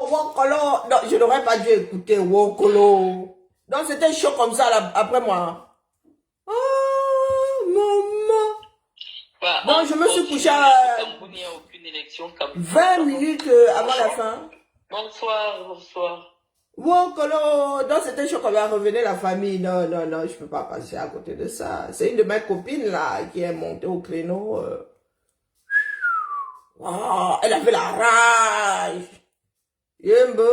Wokolo. Non, je n'aurais pas dû écouter Wokolo. Donc c'était chaud comme ça là, après moi. Oh, maman. Bah, Bon, je me suis couché à Cameroun, il n'y a aucune élection. 20 minutes avant la fin. Bonsoir, bonsoir. Wokolo. Donc c'était chaud comme à revenir la famille. Non, non, non, je peux pas passer à côté de ça. C'est une de mes copines là qui est montée au créneau. Oh, elle avait la rage. Yembo.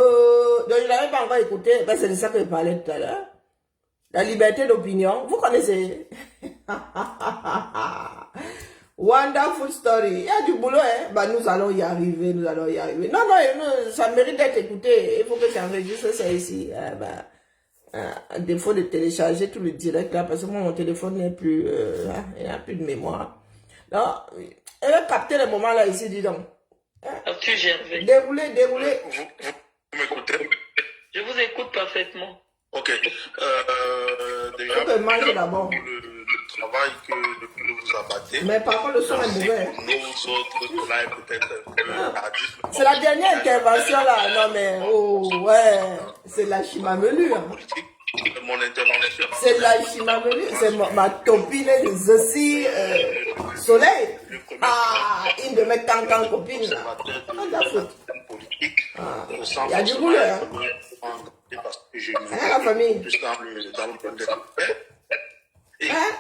Donc je n'avais pas encore écouté. Ben, c'est de ça que je parlais tout à l'heure. La liberté d'opinion. Vous connaissez? Wonderful story. Il y a du boulot, hein? Bah, nous allons y arriver, nous allons y arriver. Non, non, ça mérite d'être écouté. Il faut que j'enregistre ça ici. À défaut de télécharger tout le direct là, parce que moi, mon téléphone n'est plus, il n'a plus de mémoire. Non, elle va capter le moment là ici, dis donc. Arthur Gervais. Déroulez, déroulez. Vous m'écoutez? Je vous écoute parfaitement. Ok. Déjà, Faut que manger d'abord. le travail que vous abattez. Mais par contre, le son est mauvais. Nous autres, là, peut-être un peu tardif. C'est la dernière intervention là. Non mais, oh, ouais. C'est la chimamelu. Hein. Politique, mon intervention. C'est la chimamelu. C'est ma copine de aussi, Soleil. Ah, une de mes cancans copines là. On a foutu. Ah, il y a du boulot. Hein. Parce que je La famille. plus dans le point de Hein?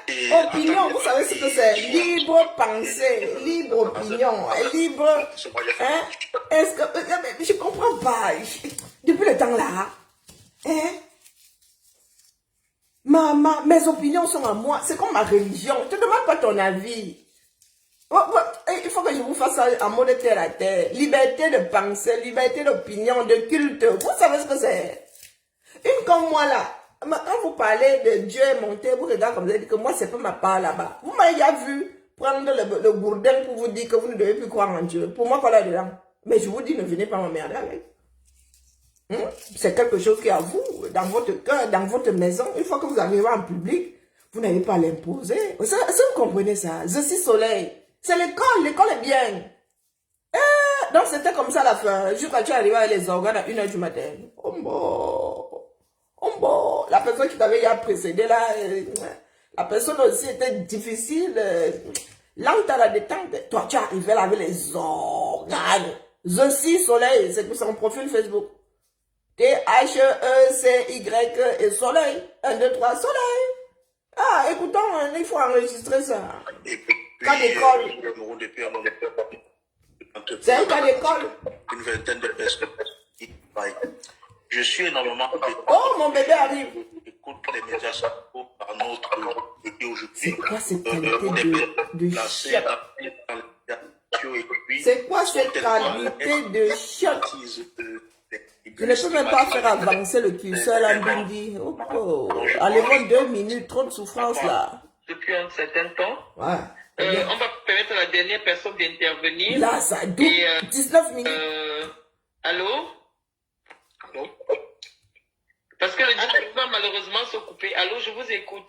Opinion, vous savez ce que c'est? Libre pensée, libre opinion, libre. Hein? Est-ce que. Je comprends pas. Depuis le temps là. Hein? Mes opinions sont à moi. C'est comme ma religion. Je ne te demande pas ton avis. Il faut que je vous fasse un mot de terre à terre. Liberté de pensée, liberté d'opinion, de culte. Vous savez ce que c'est? Une comme moi là. Quand vous parlez de Dieu est monté, vous regardez comme vous dites que moi, c'est pas ma part là-bas. Vous m'avez déjà vu prendre le gourdin pour vous dire que vous ne devez plus croire en Dieu. Pour moi, quoi là-dedans? Mais je vous dis, ne venez pas m'emmerder avec. C'est quelque chose qui est à vous, dans votre cœur, dans votre maison. Une fois que vous arrivez en public, vous n'avez pas à l'imposer. Vous comprenez ça? Je suis Soleil. C'est l'école, l'école est bien. Donc c'était comme ça à la fin. Jusqu'à tu arrives avec les organes à 1h du matin. Oh bon. Oh bon, la personne qui t'avait précédé là, la personne aussi était difficile, lente à la détente. Toi, tu arrivais là avec les organes. Je suis Soleil, c'est son profil Facebook. T-H-E-C-Y et Soleil. 1, 2, 3, Soleil. Ah, écoutons, il faut enregistrer ça. Cas d'école. C'est un cas d'école. Une vingtaine de personnes qui travaillent. Je suis énormément. Oh, mon bébé arrive. Écoute les médias sociaux par notre pays aujourd'hui. C'est quoi cette qualité de chiotte? C'est quoi cette qualité de chiotte? Je ne peux même pas faire avancer le curseur là, Bindi. Oh, allez-moi 2 minutes, trop de souffrance là. Depuis un certain temps. Ouais. On va permettre à la dernière personne d'intervenir. Là, ça doute. 19 minutes. Allô? Allô? Parce que le direct va malheureusement se couper. Allô, je vous écoute.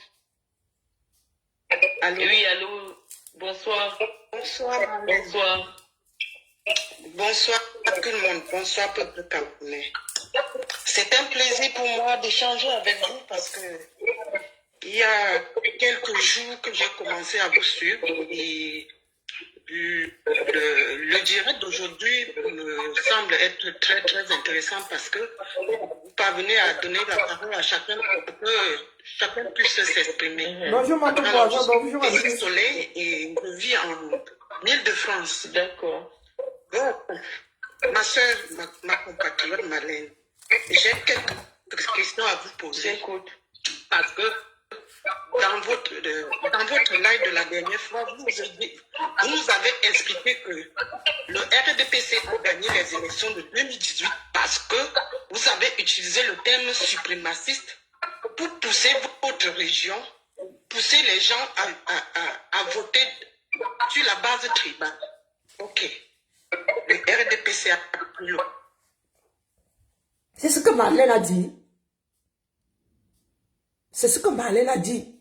Allô? Oui, allô. Bonsoir. Bonsoir, Marlène. Bonsoir. Bonsoir à tout le monde. Bonsoir, peuple camerounais. C'est un plaisir pour moi d'échanger avec vous parce que il y a quelques jours que j'ai commencé à vous suivre et le direct d'aujourd'hui me semble être très très intéressant parce que vous parvenez à donner la parole à chacun pour que chacun puisse s'exprimer. Bonjour, madame. Bonjour, je suis Soleil et je vis en Île-de-France. D'accord. Bon, ma soeur, ma compatriote Marlène, j'ai quelques questions à vous poser. J'écoute. Parce que dans votre live de la dernière fois, vous nous avez expliqué que le RDPC a gagné les élections de 2018 parce que vous avez utilisé le terme suprémaciste pour pousser votre région, pousser les gens à voter sur la base tribale. Ok. Le RDPC a pris le... C'est ce que Marlène a dit. C'est ce que Marlène a dit.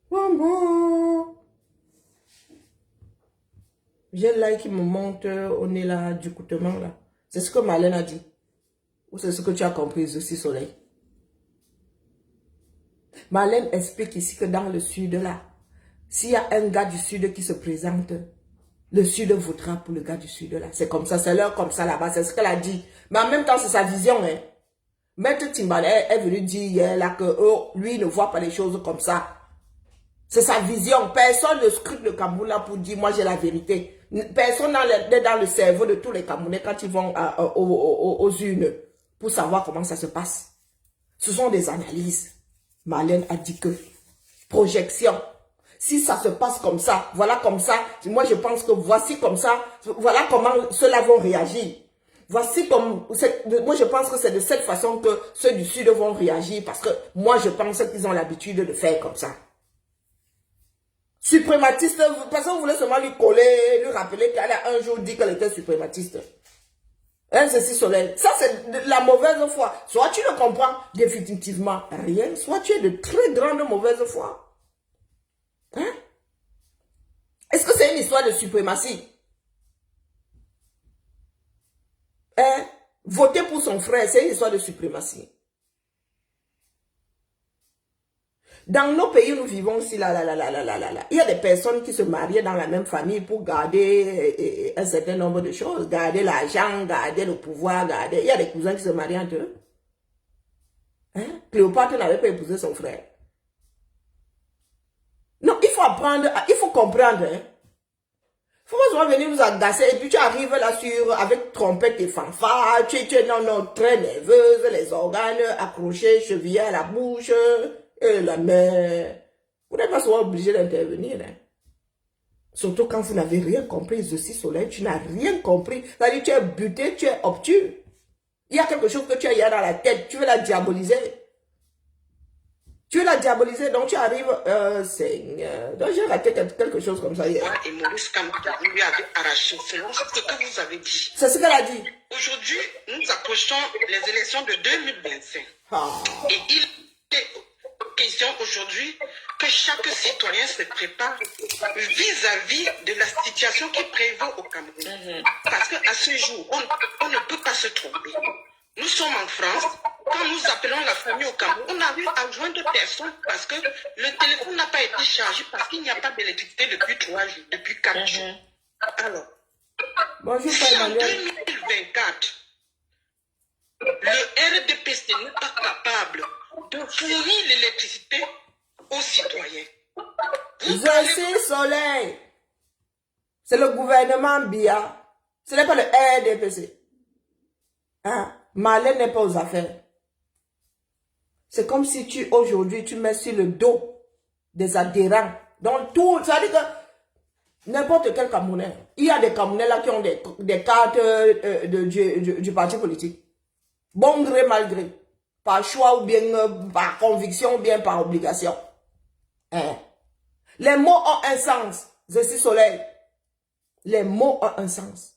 Bon. J'ai l'œil qui me monte au nez là, du coutement là. C'est ce que Marlène a dit. Ou c'est ce que tu as compris aussi, Soleil? Marlène explique ici que dans le sud là, s'il y a un gars du sud qui se présente, le sud votera pour le gars du sud là. C'est comme ça, c'est l'heure comme ça là-bas, c'est ce qu'elle a dit. Mais en même temps, c'est sa vision. Hein. Maître Timbale est venu dire hier là que lui ne voit pas les choses comme ça. C'est sa vision. Personne ne scrute le Cameroun là pour dire moi j'ai la vérité. Personne n'est dans le cerveau de tous les Camerounais quand ils vont aux urnes pour savoir comment ça se passe. Ce sont des analyses. Marlène a dit que projection. Si ça se passe comme ça, voilà comme ça, moi je pense que voici comme ça, voilà comment ceux-là vont réagir. Voici comme, moi je pense que c'est de cette façon que ceux du Sud vont réagir parce que moi je pense qu'ils ont l'habitude de faire comme ça. Suprématiste, personne voulait seulement lui coller, lui rappeler qu'elle a un jour dit qu'elle était suprématiste. Hein, ceci Soleil. Ça, c'est de la mauvaise foi. Soit tu ne comprends définitivement rien, soit tu es de très grande mauvaise foi. Hein? Est-ce que c'est une histoire de suprématie? Hein? Voter pour son frère, c'est une histoire de suprématie. Dans nos pays, nous vivons aussi là. Il y a des personnes qui se mariaient dans la même famille pour garder un certain nombre de choses. Garder l'argent, garder le pouvoir, garder... Il y a des cousins qui se marient entre eux. Hein? Cléopâtre n'avait pas épousé son frère. Non, il faut apprendre, il faut comprendre. Hein? Il faut pas venir nous agacer et puis tu arrives là avec trompette et fanfare, tu es non, très nerveuse, les organes accrochés, chevillés à la bouche... Et la mère, vous n'êtes pas souvent obligé d'intervenir. Hein. Surtout quand vous n'avez rien compris. Ceci, Soleil, tu n'as rien compris. C'est-à-dire, tu es buté, tu es obtus. Il y a quelque chose que tu as dans la tête. Tu veux la diaboliser. Tu veux la diaboliser, donc tu arrives... Seigneur. Donc j'ai raté quelque chose comme ça hier. Et Maurice Kamata lui avait arraché. Selon ce que vous avez dit. C'est ce qu'elle a dit. Aujourd'hui, nous approchons les élections de 2025. Ah. Et il est question aujourd'hui que chaque citoyen se prépare vis-à-vis de la situation qui prévaut au Cameroun. Parce qu'à ce jour, on ne peut pas se tromper. Nous sommes en France. Quand nous appelons la famille au Cameroun, on arrive à joindre personne parce que le téléphone n'a pas été chargé parce qu'il n'y a pas d'électricité depuis 3 jours, depuis 4 jours. Alors, bonjour, si en 2024, le RDPC n'est pas capable de fournir l'électricité aux citoyens. Voici Soleil. C'est le gouvernement BIA. Ce n'est pas le RDPC. Hein? Marlène n'est pas aux affaires. C'est comme si aujourd'hui, tu mets sur le dos des adhérents. Donc tout, ça veut dire que n'importe quel Camerounais, il y a des Camerounais là qui ont des cartes du parti politique. Bon gré, mal gré. Par choix ou bien par conviction ou bien par obligation. Hein? Les mots ont un sens. Je suis Soleil. Les mots ont un sens.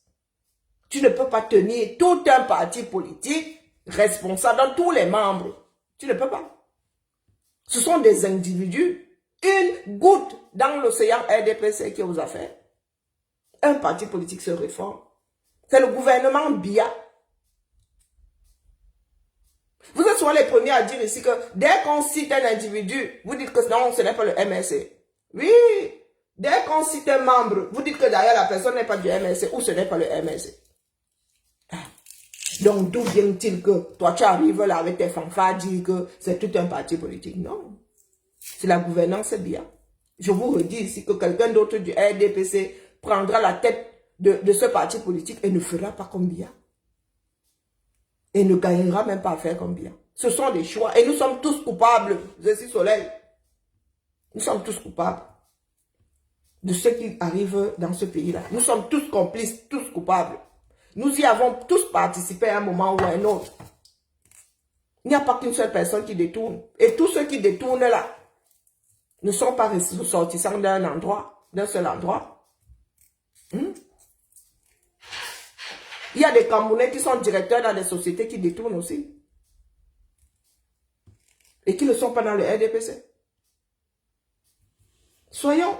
Tu ne peux pas tenir tout un parti politique responsable dans tous les membres. Tu ne peux pas. Ce sont des individus. Une goutte dans l'océan RDPC qui est aux affaires. Un parti politique se réforme. C'est le gouvernement BIA. Vous êtes souvent les premiers à dire ici que dès qu'on cite un individu, vous dites que non, ce n'est pas le MRC. Oui, dès qu'on cite un membre, vous dites que d'ailleurs la personne n'est pas du MRC ou ce n'est pas le MRC. Donc d'où vient-il que toi tu arrives là avec tes fanfares dire que c'est tout un parti politique? Non, c'est la gouvernance bien. Je vous redis ici que quelqu'un d'autre du RDPC prendra la tête de ce parti politique et ne fera pas comme bien. Et ne gagnera même pas à faire comme bien. Ce sont des choix. Et nous sommes tous coupables. Je suis Soleil. Nous sommes tous coupables de ce qui arrive dans ce pays-là. Nous sommes tous complices, tous coupables. Nous y avons tous participé à un moment ou à un autre. Il n'y a pas qu'une seule personne qui détourne. Et tous ceux qui détournent là ne sont pas ressortissants d'un endroit, d'un seul endroit. Il y a des Camerounais qui sont directeurs dans des sociétés qui détournent aussi. Et qui ne sont pas dans le RDPC. Soyons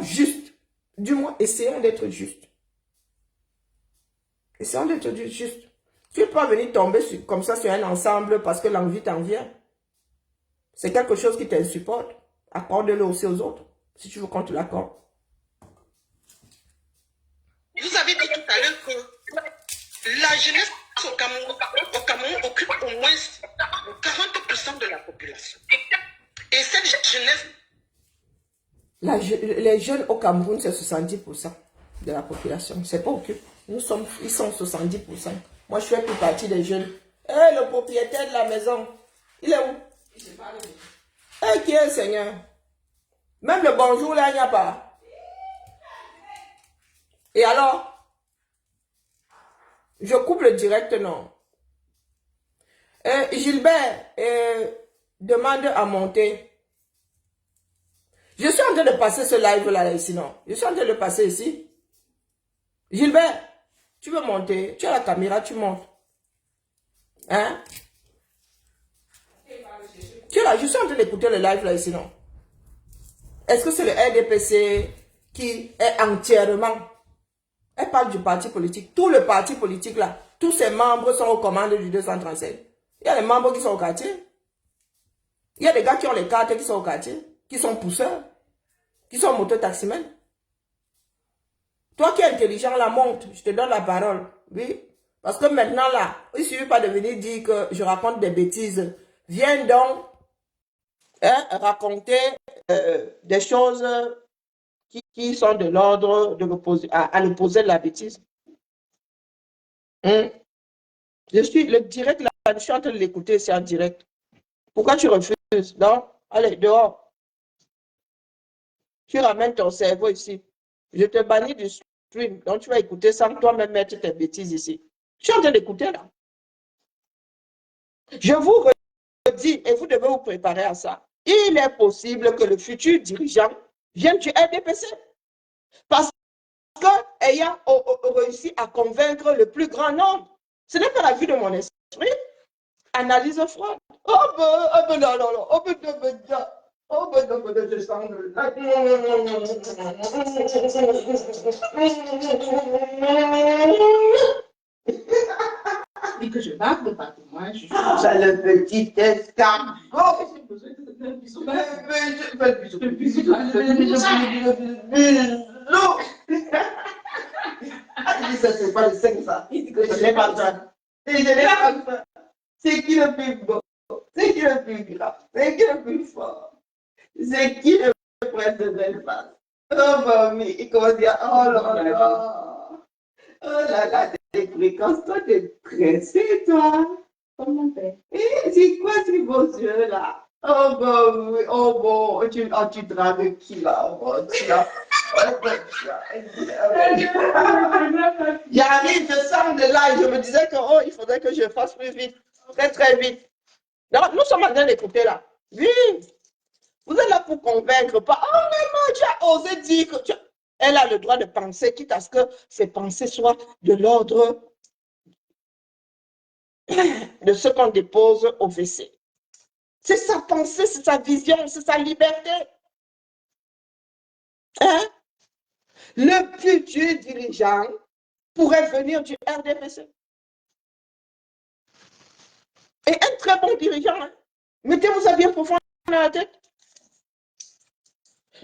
justes. Du moins, essayons d'être justes. Essayons d'être justes. Tu ne peux pas venir tomber comme ça sur un ensemble parce que l'envie t'en vient. C'est quelque chose qui t'insupporte. Accorde-le aussi aux autres, si tu veux qu'on te l'accorde. Vous avez dit tout à l'heure que la jeunesse au Cameroun occupe au moins 40% de la population. Et cette jeunesse... Les jeunes au Cameroun, c'est 70% de la population. C'est pas occupé. Ils sont 70%. Moi, je fais plus partie des jeunes. Le propriétaire de la maison, il est où? Qui est le Seigneur? Même le bonjour, là, il n'y a pas. Et alors? Je coupe le direct, non. Gilbert demande à monter. Je suis en train de passer ce live-là, ici, non? Je suis en train de le passer ici. Gilbert, tu veux monter? Tu as la caméra, tu montes. Hein? Tu es là, je suis en train d'écouter le live, là, ici, non? Est-ce que c'est le RDPC qui est entièrement... Elle parle du parti politique. Tout le parti politique, là, tous ses membres sont aux commandes du 237. Il y a les membres qui sont au quartier. Il y a des gars qui ont les cartes qui sont au quartier, qui sont pousseurs, qui sont mototaximens. Toi qui es intelligent, là, monte, je te donne la parole. Oui, parce que maintenant, là, il ne suffit pas de venir dire que je raconte des bêtises. Viens donc raconter des choses qui sont de l'ordre de à l'opposé de la bêtise. Je suis le direct, là, je suis en train de l'écouter, c'est en direct. Pourquoi tu refuses? Non? Allez, dehors. Tu ramènes ton cerveau ici. Je te bannis du stream. Donc, tu vas écouter sans toi-même mettre tes bêtises ici. Je suis en train d'écouter là. Je vous redis, et vous devez vous préparer à ça. Il est possible que le futur dirigeant vienne du RDPC. Parce qu'ayant réussi à convaincre le plus grand nombre, ce n'est pas la vue de mon esprit. Analyse froide. Oh, non, non, non. Je sens Et que je bave de patrimoine, je suis... le petit escargot. Ça, c'est pas le 5, ça. Je n'ai pas ça. Je n'ai pas ça. C'est qui le plus beau? C'est qui le plus grave? C'est qui le plus fort? C'est qui le prince de Belfast? Oh, mamie, il commence à dire, oh là là. Oh là là, t'es fréquence, toi, t'es pressé, toi. Comme mon père. C'est quoi ces beaux yeux là? Oh bon, oui, oh bon, tu dragues qui là? Oh bon, tu là. J'arrive, je sors de là et je me disais que il faudrait que je fasse plus vite, très très vite. Donc, nous sommes en train d'écouter là. Oui, vous êtes là pour convaincre, pas. Oh maman, tu as osé dire que elle a le droit de penser, quitte à ce que ses pensées soient de l'ordre de ce qu'on dépose au WC. C'est sa pensée, c'est sa vision, c'est sa liberté. Hein? Le futur dirigeant pourrait venir du RDPC. Et un très bon dirigeant. Hein? Mettez-vous ça bien profond dans la tête.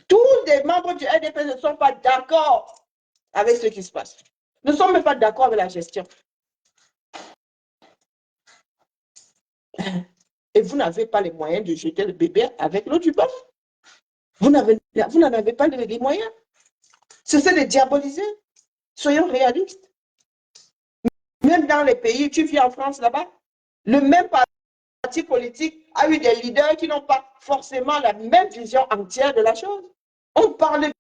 Tous les membres du RDPC ne sont pas d'accord avec ce qui se passe. Ne sont même pas d'accord avec la gestion. Et vous n'avez pas les moyens de jeter le bébé avec l'eau du bœuf. Vous n'en avez pas les moyens. Cessez de diaboliser. Soyons réalistes. Même dans les pays, tu vis en France là-bas, le même parti politique a eu des leaders qui n'ont pas forcément la même vision entière de la chose. On parlait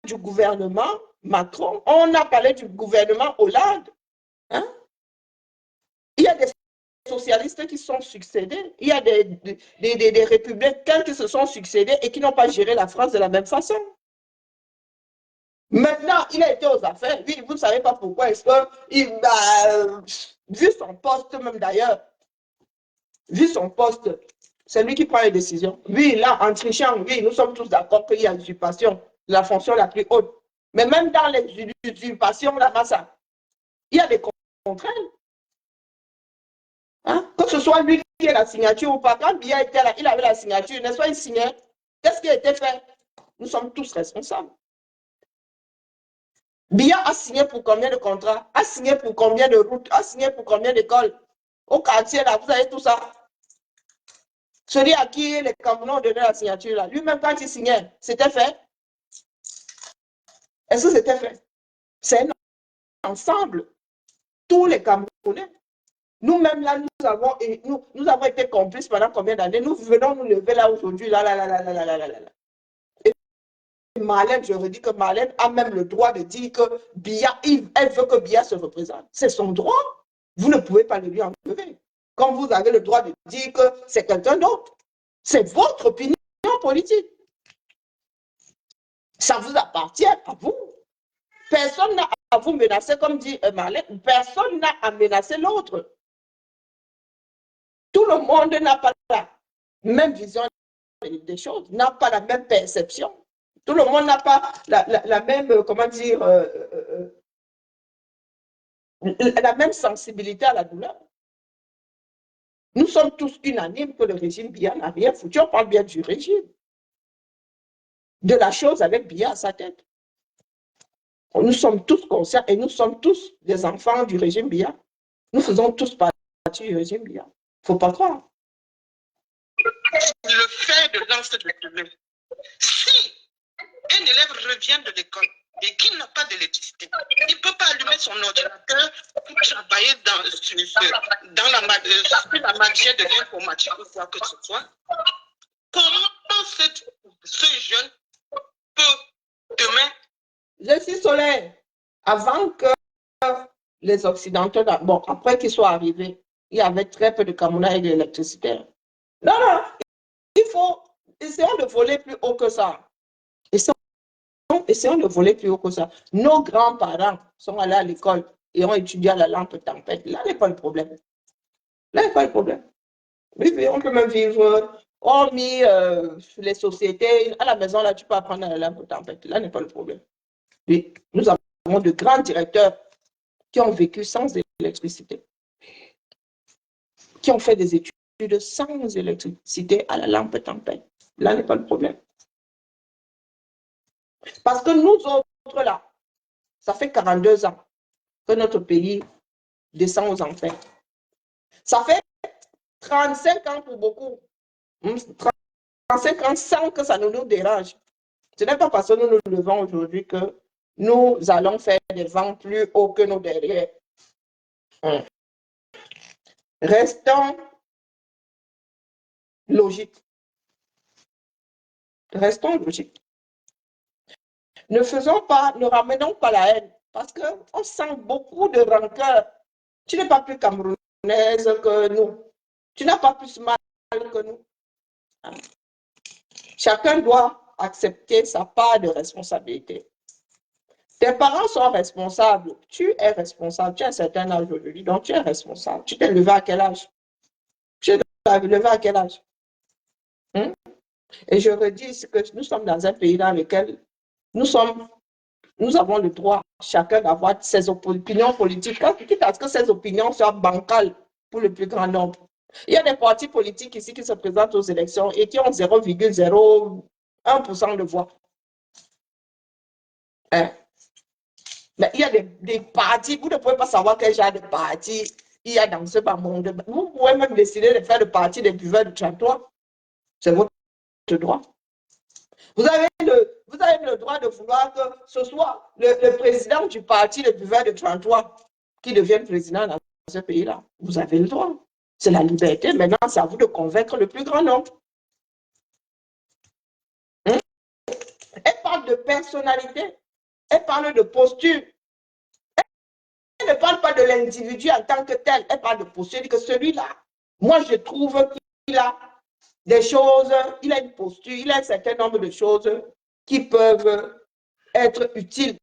du gouvernement Macron, on a parlé du gouvernement Hollande. Hein? Il y a des socialistes qui sont succédés, il y a des républicains qui se sont succédés et qui n'ont pas géré la France de la même façon. Maintenant, il a été aux affaires. Oui, vous ne savez pas pourquoi. Est-ce que, vu son poste même d'ailleurs, vu son poste, c'est lui qui prend les décisions. Oui, là, en trichant, oui, nous sommes tous d'accord qu'il y a usurpation de la fonction la plus haute. Mais même dans les usurpations, là-bas, ça, il y a des contraintes. Hein? Que ce soit lui qui ait la signature ou pas, quand Biya était là, il avait la signature, n'est-ce pas, il signait. Qu'est-ce qui a été fait? Nous sommes tous responsables. Biya a signé pour combien de contrats? A signé pour combien de routes? A signé pour combien d'écoles? Au quartier, là, vous avez tout ça. Celui à qui les Camerounais ont donné la signature, là, lui-même, quand il signait, c'était fait? Est-ce que c'était fait? C'est un ensemble. Tous les Camerounais. Nous-mêmes, là, nous avons été complices pendant combien d'années? Nous venons nous lever là aujourd'hui, là. Et Marlène, je redis que Marlène a même le droit de dire que Biya, elle veut que Biya se représente. C'est son droit. Vous ne pouvez pas le lui enlever. Comme vous avez le droit de dire que c'est quelqu'un d'autre. C'est votre opinion politique. Ça vous appartient à vous. Personne n'a à vous menacer, comme dit Marlène. Personne n'a à menacer l'autre. Tout le monde n'a pas la même vision des choses, n'a pas la même perception. Tout le monde n'a pas la même, comment dire, la même sensibilité à la douleur. Nous sommes tous unanimes que le régime Biya n'a rien foutu. On parle bien du régime. De la chose avec Biya à sa tête. Nous sommes tous conscients et nous sommes tous des enfants du régime Biya. Nous faisons tous partie du régime Biya. Il ne faut pas croire. Le fait de lancer de demain. Si un élève revient de l'école et qu'il n'a pas d'électricité, il ne peut pas allumer son ordinateur pour travailler dans la matière de l'informatique ou quoi que ce soit. Comment ce jeune peut demain... Je suis solaire. Avant que les Occidentaux, bon, après qu'ils soient arrivés, il y avait très peu de Camerounais avec de l'électricité. Non, il faut essayer de voler plus haut que ça. Essayons de voler plus haut que ça. Nos grands-parents sont allés à l'école et ont étudié à la lampe tempête. Là n'est pas le problème. Là n'est pas le problème. Oui, on peut même vivre, hormis les sociétés, à la maison, là, tu peux apprendre à la lampe tempête. Là n'est pas le problème. Oui, nous avons de grands directeurs qui ont vécu sans électricité, qui ont fait des études sans électricité à la lampe tempête. Là n'est pas le problème. Parce que nous autres, là, ça fait 42 ans que notre pays descend aux enfers. Ça fait 35 ans pour beaucoup. 35 ans sans que ça ne nous dérange. Ce n'est pas parce que nous nous levons aujourd'hui que nous allons faire des vents plus hauts que nos derrière. Restons logiques. Restons logiques. Ne ramenons pas la haine, parce qu'on sent beaucoup de rancœur. Tu n'es pas plus camerounaise que nous. Tu n'as pas plus mal que nous. Chacun doit accepter sa part de responsabilité. Tes parents sont responsables. Tu es responsable. Tu as un certain âge aujourd'hui, donc tu es responsable. Tu t'es levé à quel âge? Tu t'es levé à quel âge? Et je redis que nous sommes dans un pays dans lequel nous avons le droit, chacun, d'avoir ses opinions politiques, quitte à ce que ces opinions soient bancales pour le plus grand nombre. Il y a des partis politiques ici qui se présentent aux élections et qui ont 0,01% de voix. Mais il y a des partis, vous ne pouvez pas savoir quel genre de parti il y a dans ce bas monde. Vous pouvez même décider de faire le parti des buveurs de 33. C'est votre droit. Vous avez le droit de vouloir que ce soit le président du parti des buveurs de 33 qui devienne président dans ce pays-là. Vous avez le droit. C'est la liberté. Maintenant, c'est à vous de convaincre le plus grand nombre. Elle parle de personnalité. Elle parle de posture. Elle ne parle pas de l'individu en tant que tel. Elle parle de posture. Elle dit que celui-là, moi, je trouve qu'il a des choses, il a une posture, il a un certain nombre de choses qui peuvent être utiles.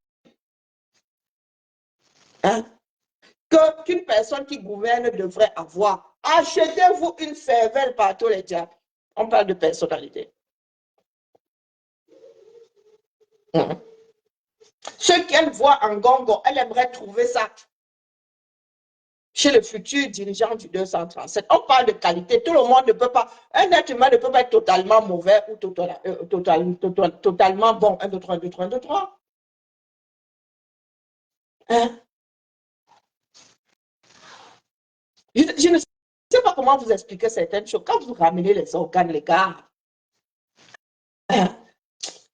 Qu'une personne qui gouverne devrait avoir. Achetez-vous une cervelle par tous les diables. On parle de personnalité. Ce qu'elle voit en Ngongo, elle aimerait trouver ça chez le futur dirigeant du 237. On parle de qualité. Tout le monde ne peut pas, un être humain ne peut pas être totalement mauvais ou totalement bon. 1, 2, 3, 1, 2, 3, 1, 2, 3. Hein? Je ne sais pas comment vous expliquer certaines choses. Quand vous ramenez les organes, les gars, hein,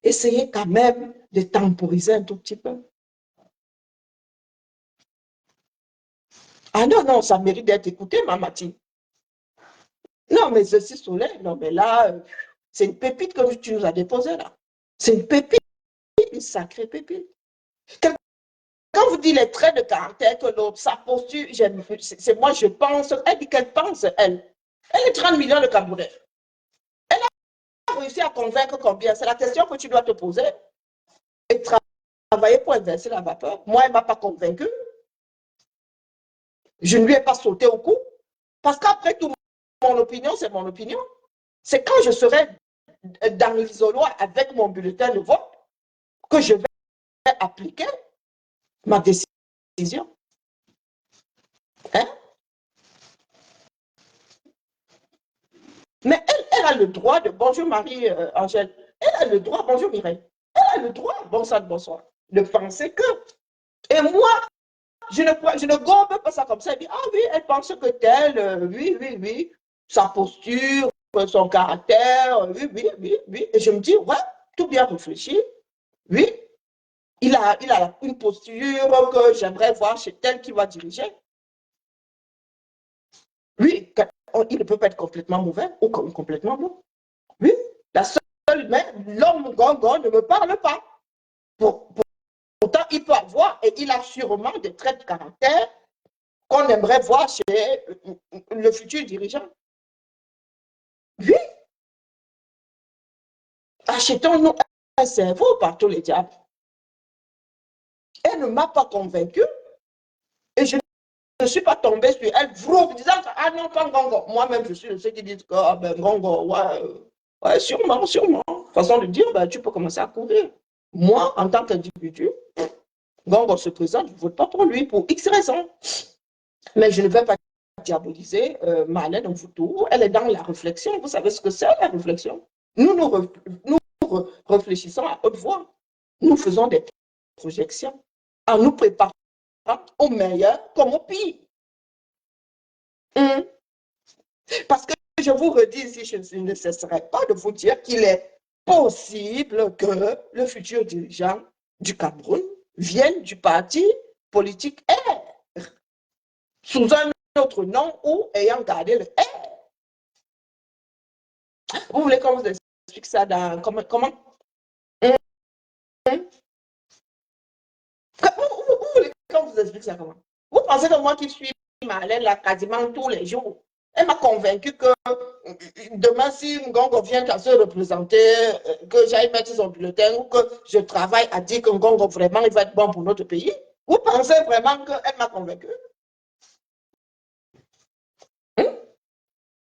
essayez quand même de temporiser un tout petit peu. Ah non, non, ça mérite d'être écouté, Mamati. Non, mais ceci, Soleil, non, mais là, c'est une pépite que tu nous as déposée, là. C'est une pépite, une sacrée pépite. Quand vous dites les traits de caractère que l'autre, sa posture, c'est moi, je pense, elle dit qu'elle pense, elle. Elle est 30 millions de Camerounais. Elle a réussi à convaincre combien? C'est la question que tu dois te poser. Et travailler pour inverser la vapeur. Moi, elle ne m'a pas convaincu. Je ne lui ai pas sauté au cou. Parce qu'après tout, mon opinion, c'est mon opinion. C'est quand je serai dans l'isoloir avec mon bulletin de vote que je vais appliquer ma décision. Hein? Mais elle a le droit de, bonjour Marie-Angèle, elle a le droit, bonjour Mireille, elle a le droit, bonsoir, de penser que. Et moi, je ne gobe pas ça comme ça. Elle dit, ah oui, elle pense que tel, oui, sa posture, son caractère, oui. Et je me dis, ouais, tout bien réfléchi, oui. Il a une posture que j'aimerais voir chez tel qui va diriger. Oui, il ne peut pas être complètement mauvais ou complètement bon. Oui, la seule, mais l'homme Gongo ne me parle pas. Pourtant, il peut avoir, et il a sûrement des traits de caractère qu'on aimerait voir chez le futur dirigeant. Oui. Achetons-nous un cerveau par tous les diables. Elle ne m'a pas convaincu et je ne suis pas tombée sur elle, disant, ah non, pas Ngongo. Moi-même, je suis de ceux qui disent que ah ben, Ngongo, ouais, sûrement. Façon de dire, ben, tu peux commencer à courir. Moi, en tant qu'individu, Ngongo se présente, je ne vote pas pour lui pour X raisons. Mais je ne vais pas diaboliser Marlène Mvutu. Elle est dans la réflexion. Vous savez ce que c'est, la réflexion? Nous réfléchissons à haute voix. Nous faisons des projections en nous préparant au meilleur comme au pire. Parce que je vous redis ici, je ne cesserai pas de vous dire qu'il est possible que le futur dirigeant du Cameroun vienne du parti politique R, sous un autre nom ou ayant gardé le R. Vous voulez qu'on vous explique ça dans comment vous voulez qu'on vous explique ça comment? Vous pensez que moi qui suis Marlène là quasiment tous les jours, elle m'a convaincu que demain, si Ngongo vient à se représenter, que j'aille mettre son bulletin ou que je travaille à dire que Ngongo vraiment il va être bon pour notre pays, vous pensez vraiment qu'elle m'a convaincu?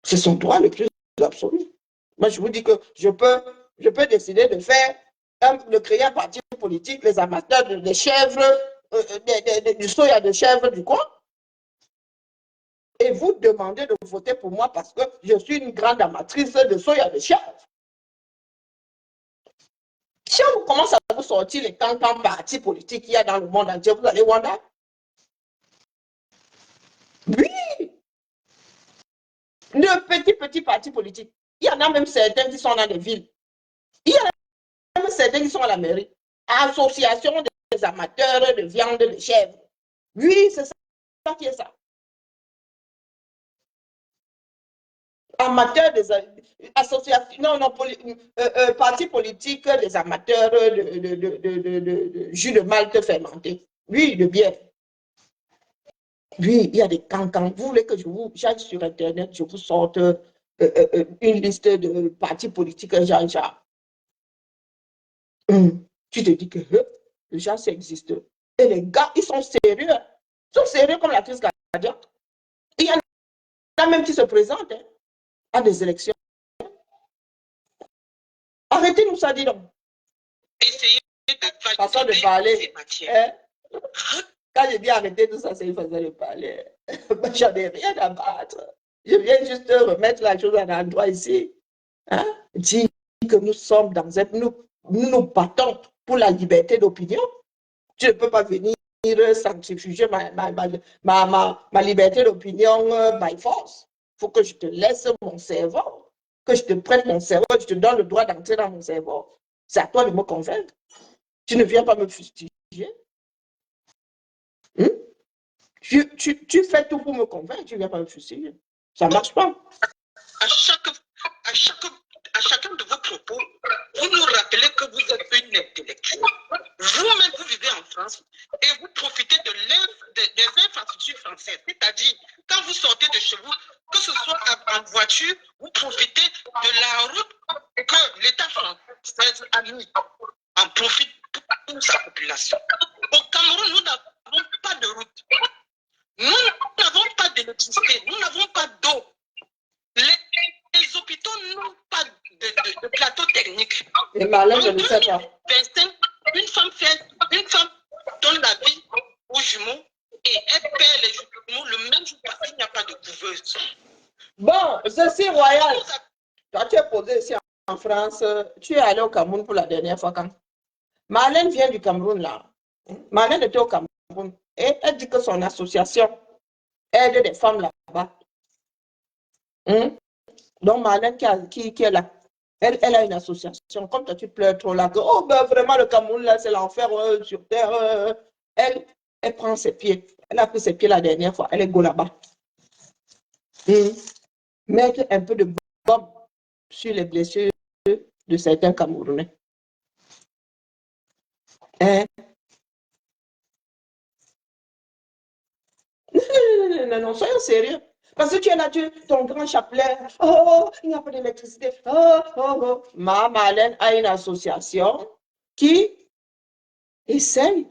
C'est son droit le plus absolu. Moi, je vous dis que je peux décider de faire, de créer un parti politique, les amateurs des chèvres, du soya de chèvre du coin. Et vous demandez de voter pour moi parce que je suis une grande amatrice de soya de chèvre. Si on commence à vous sortir les tant partis politiques qu'il y a dans le monde entier, vous allez wonder. Oui. De petits partis politiques. Il y en a même certains qui sont dans les villes. Il y en a même certains qui sont à la mairie. Association des amateurs de viande de chèvre. Oui, c'est ça qui est ça. Amateurs des associations, partis politiques des amateurs de jus de malt fermenté. Oui, de bière. Oui, il y a des cancans. Vous voulez que j'aille sur Internet, je vous sorte une liste de partis politiques, genre. Tu te dis que déjà, ça existe. Et les gars, ils sont sérieux. Ils sont sérieux comme la crise cardiaque. Il y en a même qui se présentent à des élections. Arrêtez-nous ça, dis donc. Essayez façon de valider parler. ces matières. Hein? Quand je dis arrêter tout ça, c'est une façon de parler. J'en ai rien à battre. Je viens juste remettre la chose à l'endroit ici. Hein? Dire que nous sommes dans un... Nous battons pour la liberté d'opinion. Tu ne peux pas venir centrifuger ma liberté d'opinion by force. Il faut que je te laisse mon cerveau, que je te prenne mon cerveau, je te donne le droit d'entrer dans mon cerveau. C'est à toi de me convaincre. Tu ne viens pas me fustiger. Hmm? Tu fais tout pour me convaincre, tu ne viens pas me fustiger. Ça ne marche pas. À chacun de vos propos, vous nous rappelez que vous êtes une intellectuelle. Vous-même, vous vivez en France et vous profitez des infrastructures françaises. C'est-à-dire, quand vous sortez de chez vous, que ce soit en voiture, vous profitez de la route que l'État français a mis en profit pour sa population. Au Cameroun, nous n'avons pas de route. Nous n'avons pas d'électricité. Nous n'avons pas d'eau. Les hôpitaux n'ont pas de plateau technique. Et malin, je ne sais pas. Une femme donne la vie aux jumeaux et elle perd les jumeaux le même jour parce qu'il n'y a pas de couveuse. Bon, ceci royal. Toi, tu es posé ici en France. Tu es allé au Cameroun pour la dernière fois quand? Marlène vient du Cameroun là. Marlène était au Cameroun. Et elle dit que son association aide des femmes là-bas. Donc Marlène qui est là. Elle a une association. Comme toi, tu pleures trop là. Que, oh, ben vraiment, le Cameroun là, c'est l'enfer sur terre. Elle prend ses pieds. Elle a pris ses pieds la dernière fois. Elle est go là-bas. Mettre un peu de bombe sur les blessures de certains Camerounais. Hein? Non, soyons sérieux. Parce que tu es là, ton grand chapelet. Oh, il n'y a pas d'électricité. Oh. Ma Marlène a une association qui essaye.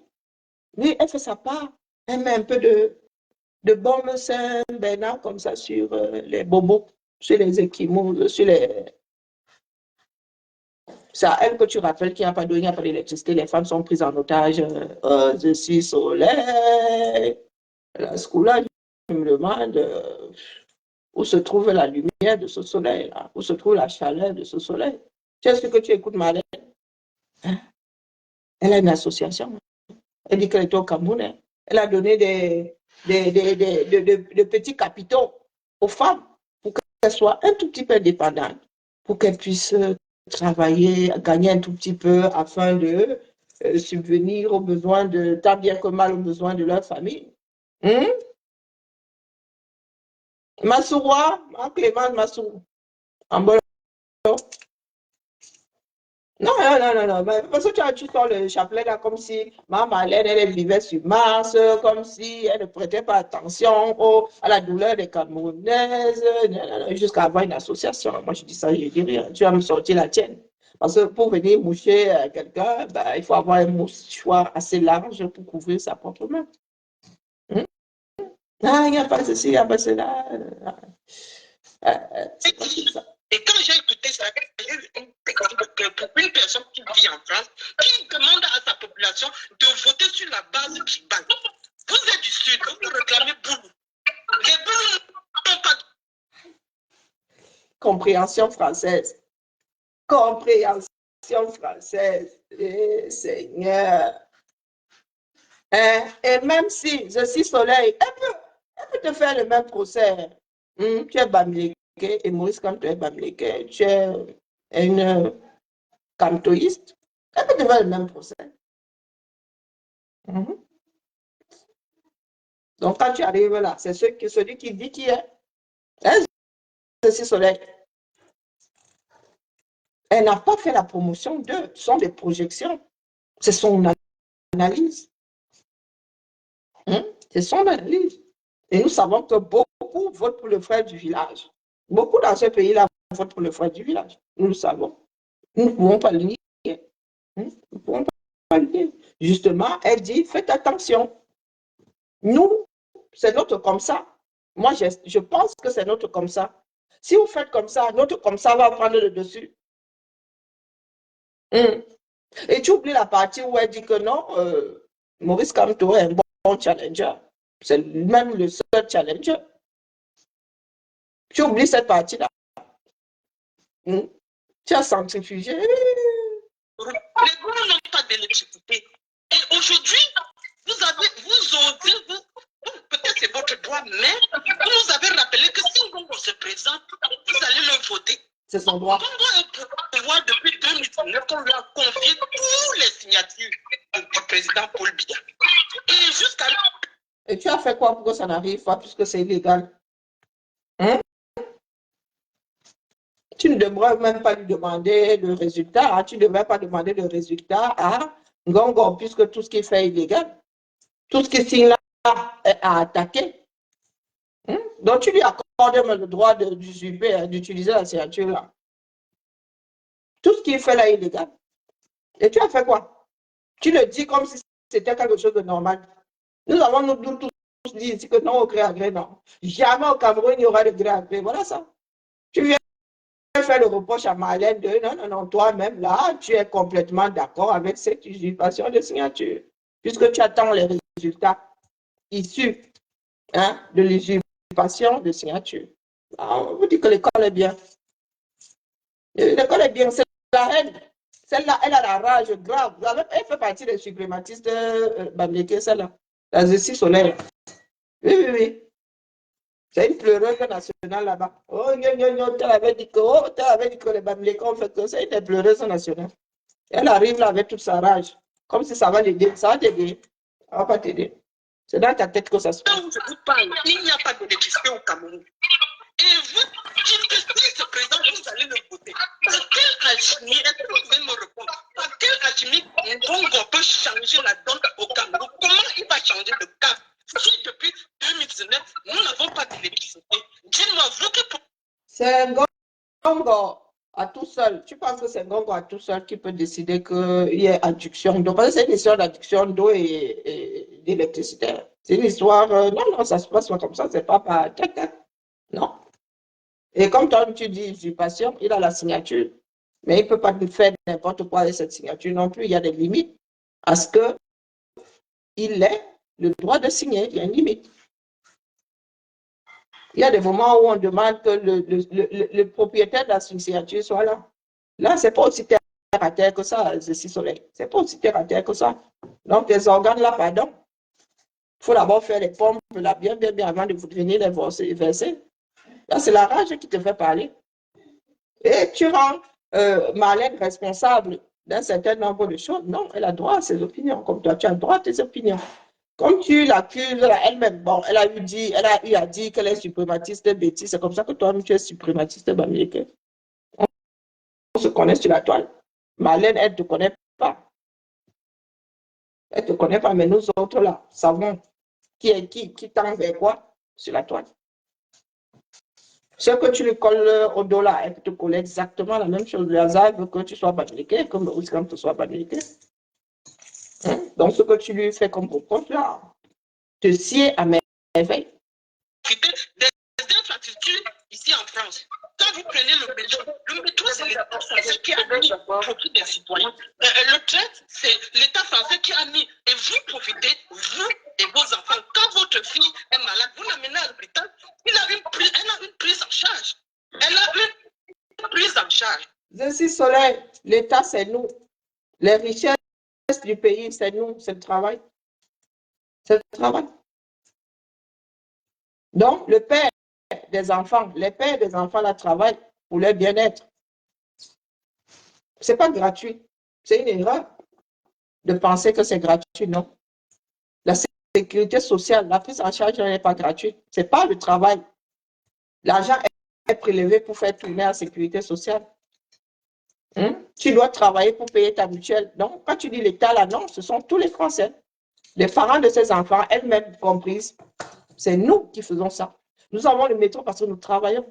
Oui, elle fait sa part. Elle met un peu de bombe Saint-Bernard comme ça sur les bobos, sur les équimaux, sur les... C'est à elle que tu rappelles qu'il n'y a pas d'eau, il n'y a pas d'électricité. Les femmes sont prises en otage. Je suis soleil. La scoula, je me demande où se trouve la lumière de ce soleil-là, où se trouve la chaleur de ce soleil. Tu sais ce que tu écoutes, Marlène? Hein? Elle a une association. Elle dit qu'elle est au Cameroun. Hein? Elle a donné des petits capitaux aux femmes pour qu'elles soient un tout petit peu indépendantes, pour qu'elles puissent travailler, gagner un tout petit peu afin de subvenir aux besoins tant bien que mal aux besoins de leur famille. Massoura, Clément Massoura. En bon. Non. Parce que tu sors le chapelet là comme si ma Marlène, elle vivait sur Mars, comme si elle ne prêtait pas attention à la douleur des Camerounaises, jusqu'à avoir une association. Moi, je dis ça, je dis rien. Tu vas me sortir la tienne. Parce que pour venir moucher quelqu'un, il faut avoir un mouchoir assez large pour couvrir sa propre main. Il n'y a pas ceci, il n'y a pas cela. C'est pas ça. Et quand j'ai écouté ça, j'ai eu une personne qui vit en France qui demande à sa population de voter sur la base du BAN. Vous êtes du Sud, vous réclamez Boulou. Les Boulous n'ont pas de... Compréhension française. Compréhension française. Seigneur. Et même si je suis soleil, elle peut te faire le même procès. Tu es Bamileke et Maurice, quand tu es Bamileke, tu es une cantoïste. Elle peut te faire le même procès. Donc, quand tu arrives là, c'est celui qui dit qui est. Je suis soleil. Elle n'a pas fait la promotion d'eux. Ce sont des projections. C'est son analyse. C'est son analyse. Et nous savons que beaucoup votent pour le frère du village. Beaucoup dans ce pays-là votent pour le frère du village. Nous le savons. Nous ne pouvons pas le nier. Nous ne pouvons pas le nier. Justement, elle dit, faites attention. Nous, c'est notre comme ça. Moi, je pense que c'est notre comme ça. Si vous faites comme ça, notre comme ça va prendre le dessus. Et tu oublies la partie où elle dit que non, Maurice Kamto est un bon challenger. C'est même le seul challenger. Tu oublies cette partie-là. Tu as centrifugé. Les Blancs n'ont pas d'électricité. Et aujourd'hui, vous osez, peut-être c'est votre droit, mais vous nous avez rappelé que si Ngongo se présente, vous allez le voter. C'est son droit. Ngongo est au pouvoir depuis 2019, on lui a confié toutes les signatures du président Paul Biya. Et jusqu'à là. Et tu as fait quoi pour que ça n'arrive pas, puisque c'est illégal? Tu ne devrais même pas lui demander le résultat. Tu ne devrais pas demander le résultat à Ngongo, puisque tout ce qu'il fait est illégal. Tout ce qu'il signe là est à attaquer. Donc, tu lui accordes même le droit d'usurper, d'utiliser la signature là. Tout ce qu'il fait là est illégal. Et tu as fait quoi? Tu le dis comme si c'était quelque chose de normal. Nous avons nous tous dit ici que non au gré à gré, non. Jamais au Cameroun, il y aura de gré à gré. Voilà ça. Tu viens faire le reproche à Marlène de non, toi-même là, tu es complètement d'accord avec cette usurpation de signature. Puisque tu attends les résultats issus de l'usurpation de signature. On vous dit que l'école est bien. L'école est bien, c'est la haine. Celle-là, elle a la rage grave. Elle fait partie des suprématistes Bamileke, celle-là. La Zessi Soleil. Oui. C'est une pleureuse nationale là-bas. Oh, tu avais dit que les Bamileke ont fait que c'est une pleureuse nationale. Elle arrive là avec toute sa rage. Comme si ça va l'aider. Ça va t'aider. Ça va pas t'aider. C'est dans ta tête que ça se passe. Je vous parle, il n'y a pas d'électricité au Cameroun. Et vous dites que si ce président, vous allez le voter. Par quelle alchimie, est-ce que vous pouvez me répondre? Par quelle alchimie Ngongo peut changer la donne au Cameroun? Comment il va changer de cap? Si depuis 2019, nous n'avons pas d'électricité, dites-moi, vous qui... C'est Ngongo à tout seul. Tu penses que c'est Ngongo à tout seul qui peut décider qu'il y ait adduction d'eau? Parce que c'est une histoire d'adduction d'eau et d'électricité. C'est une histoire... non, ça se passe pas comme ça. C'est pas par... Non. Et comme toi, tu dis usurpation, il a la signature. Mais il ne peut pas faire n'importe quoi avec cette signature non plus. Il y a des limites à ce qu'il ait le droit de signer. Il y a une limite. Il y a des moments où on demande que le propriétaire de la signature soit là. Là, ce n'est pas aussi terre à terre que ça, Zessi Soleil. Ce n'est pas aussi terre à terre que ça. Donc, les organes là, pardon. Il faut d'abord faire les pompes là, bien avant de venir les verser. Là, c'est la rage qui te fait parler. Et tu rends Marlène responsable d'un certain nombre de choses. Non, elle a droit à ses opinions, comme toi, tu as droit à tes opinions. Comme tu l'accuses elle-même, bon, elle a eu à dire qu'elle est suprématiste bêtise, c'est comme ça que toi-même tu es suprématiste Bamileke. On se connaît sur la toile. Marlène, elle ne te connaît pas. Elle ne te connaît pas, mais nous autres là, savons qui tend vers quoi sur la toile. Ce que tu lui colles au dos là, elle te colle exactement la même chose. Le hasard veut que tu sois Bamileke, comme Maurice Kamto soit Bamileke. Donc, ce que tu lui fais comme reproche là, te sied à merveille. Des infrastructures ici en France. Quand vous prenez le métro, c'est l'État français qui a mis profit des citoyens. Le train, c'est l'État français qui a mis. Et vous profitez, vous et vos enfants. Quand votre fille est malade, vous l'amenez à l'hôpital, elle a une prise en charge. Elle a une prise en charge. Zessi Soleil, l'État, c'est nous. Les richesses du pays, c'est nous, c'est le travail. C'est le travail. Donc, le père des enfants, les pères des enfants là travaillent pour leur bien-être. Ce n'est pas gratuit. C'est une erreur de penser que c'est gratuit, non. La sécurité sociale, la prise en charge n'est pas gratuite. Ce n'est pas le travail. L'argent est prélevé pour faire tourner la sécurité sociale. Tu dois travailler pour payer ta mutuelle. Donc, quand tu dis l'État là, non, ce sont tous les Français. Les parents de ces enfants, elles-mêmes comprises, c'est nous qui faisons ça. Nous avons le métro parce que nous travaillons.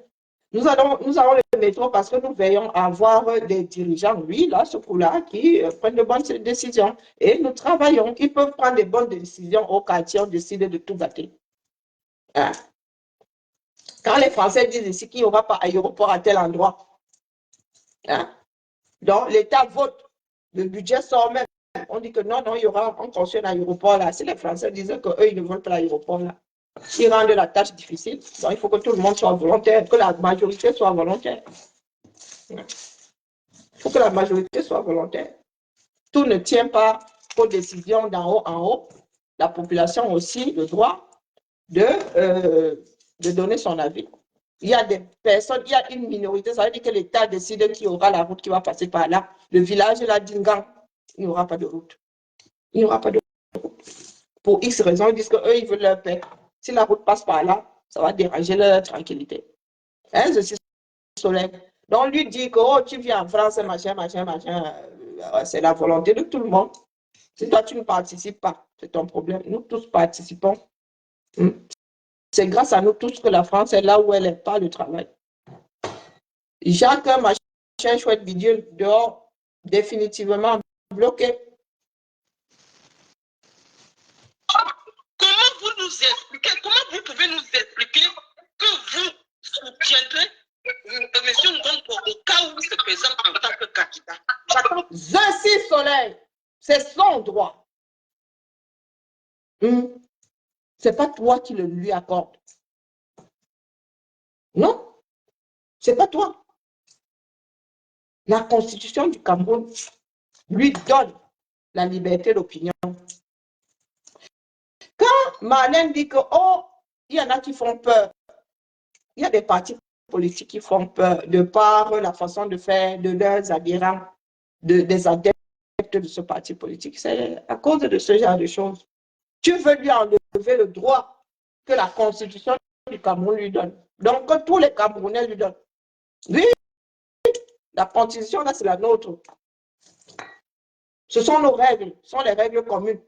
Nous avons le métro parce que nous veillons à avoir des dirigeants, oui, là, ce coup-là, qui prennent de bonnes décisions. Et nous travaillons. Ils peuvent prendre de bonnes décisions au quartier, on décide de tout gâter. Quand les Français disent ici qu'il n'y aura pas aéroport à tel endroit, donc l'État vote Le budget sort même. On dit que non, il y aura un construit un aéroport là. Si les Français disaient qu'eux, ils ne veulent pas l'aéroport là, ils rendent la tâche difficile. Donc, il faut que tout le monde soit volontaire, que la majorité soit volontaire. Il faut que la majorité soit volontaire. Tout ne tient pas aux décisions d'en haut en haut. La population a aussi le droit de donner son avis. Il y a des personnes, il y a une minorité, ça veut dire que l'État décide qu'il y aura la route qui va passer par là. Le village de la Dingang, il n'y aura pas de route. Il n'y aura pas de route. Pour X raisons, ils disent qu'eux, ils veulent leur paix. Si la route passe par là, ça va déranger leur tranquillité. Hein, je suis Soleil. Donc, lui dit que oh, tu viens en France, machin, c'est la volonté de tout le monde. Si toi, tu ne participes pas, c'est ton problème. Nous tous participons. C'est grâce à nous tous que la France est là où elle n'est pas le travail. Jacques, machin, chouette vidéo dehors, définitivement bloqué. Comment vous nous expliquez, comment vous pouvez nous expliquer que vous soutiendrez M. Ngongo au cas où il se présente en tant que candidat? Je suis Soleil, c'est son droit. C'est pas toi qui le lui accorde. Non, c'est pas toi. La Constitution du Cameroun lui donne la liberté d'opinion. Quand Marlène dit que, oh, il y en a qui font peur, il y a des partis politiques qui font peur de par la façon de faire de leurs adhérents, des adeptes de ce parti politique. C'est à cause de ce genre de choses. Tu veux lui enlever le droit que la Constitution du Cameroun lui donne. Donc, que tous les Camerounais lui donnent. Oui, la Constitution, là, c'est la nôtre. Ce sont nos règles, ce sont les règles communes.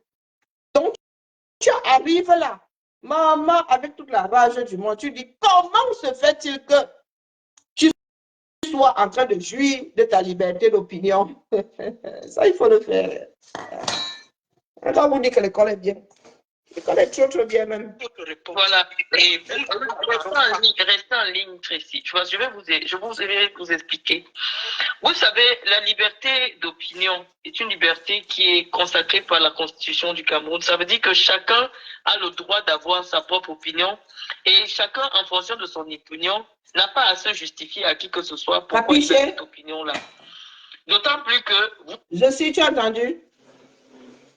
Donc, tu arrives là, maman, avec toute la rage du monde, tu dis, comment se fait-il que tu sois en train de jouir de ta liberté d'opinion? Ça, il faut le faire. Quand vous dites que l'école est bien, l'école est trop bien même. Voilà. Et restez en ligne, Tracy. Je vais vous expliquer. Vous savez, la liberté d'opinion est une liberté qui est consacrée par la Constitution du Cameroun. Ça veut dire que chacun a le droit d'avoir sa propre opinion et chacun, en fonction de son opinion, n'a pas à se justifier à qui que ce soit pourquoi il a cette opinion-là. D'autant plus que... Tu as entendu?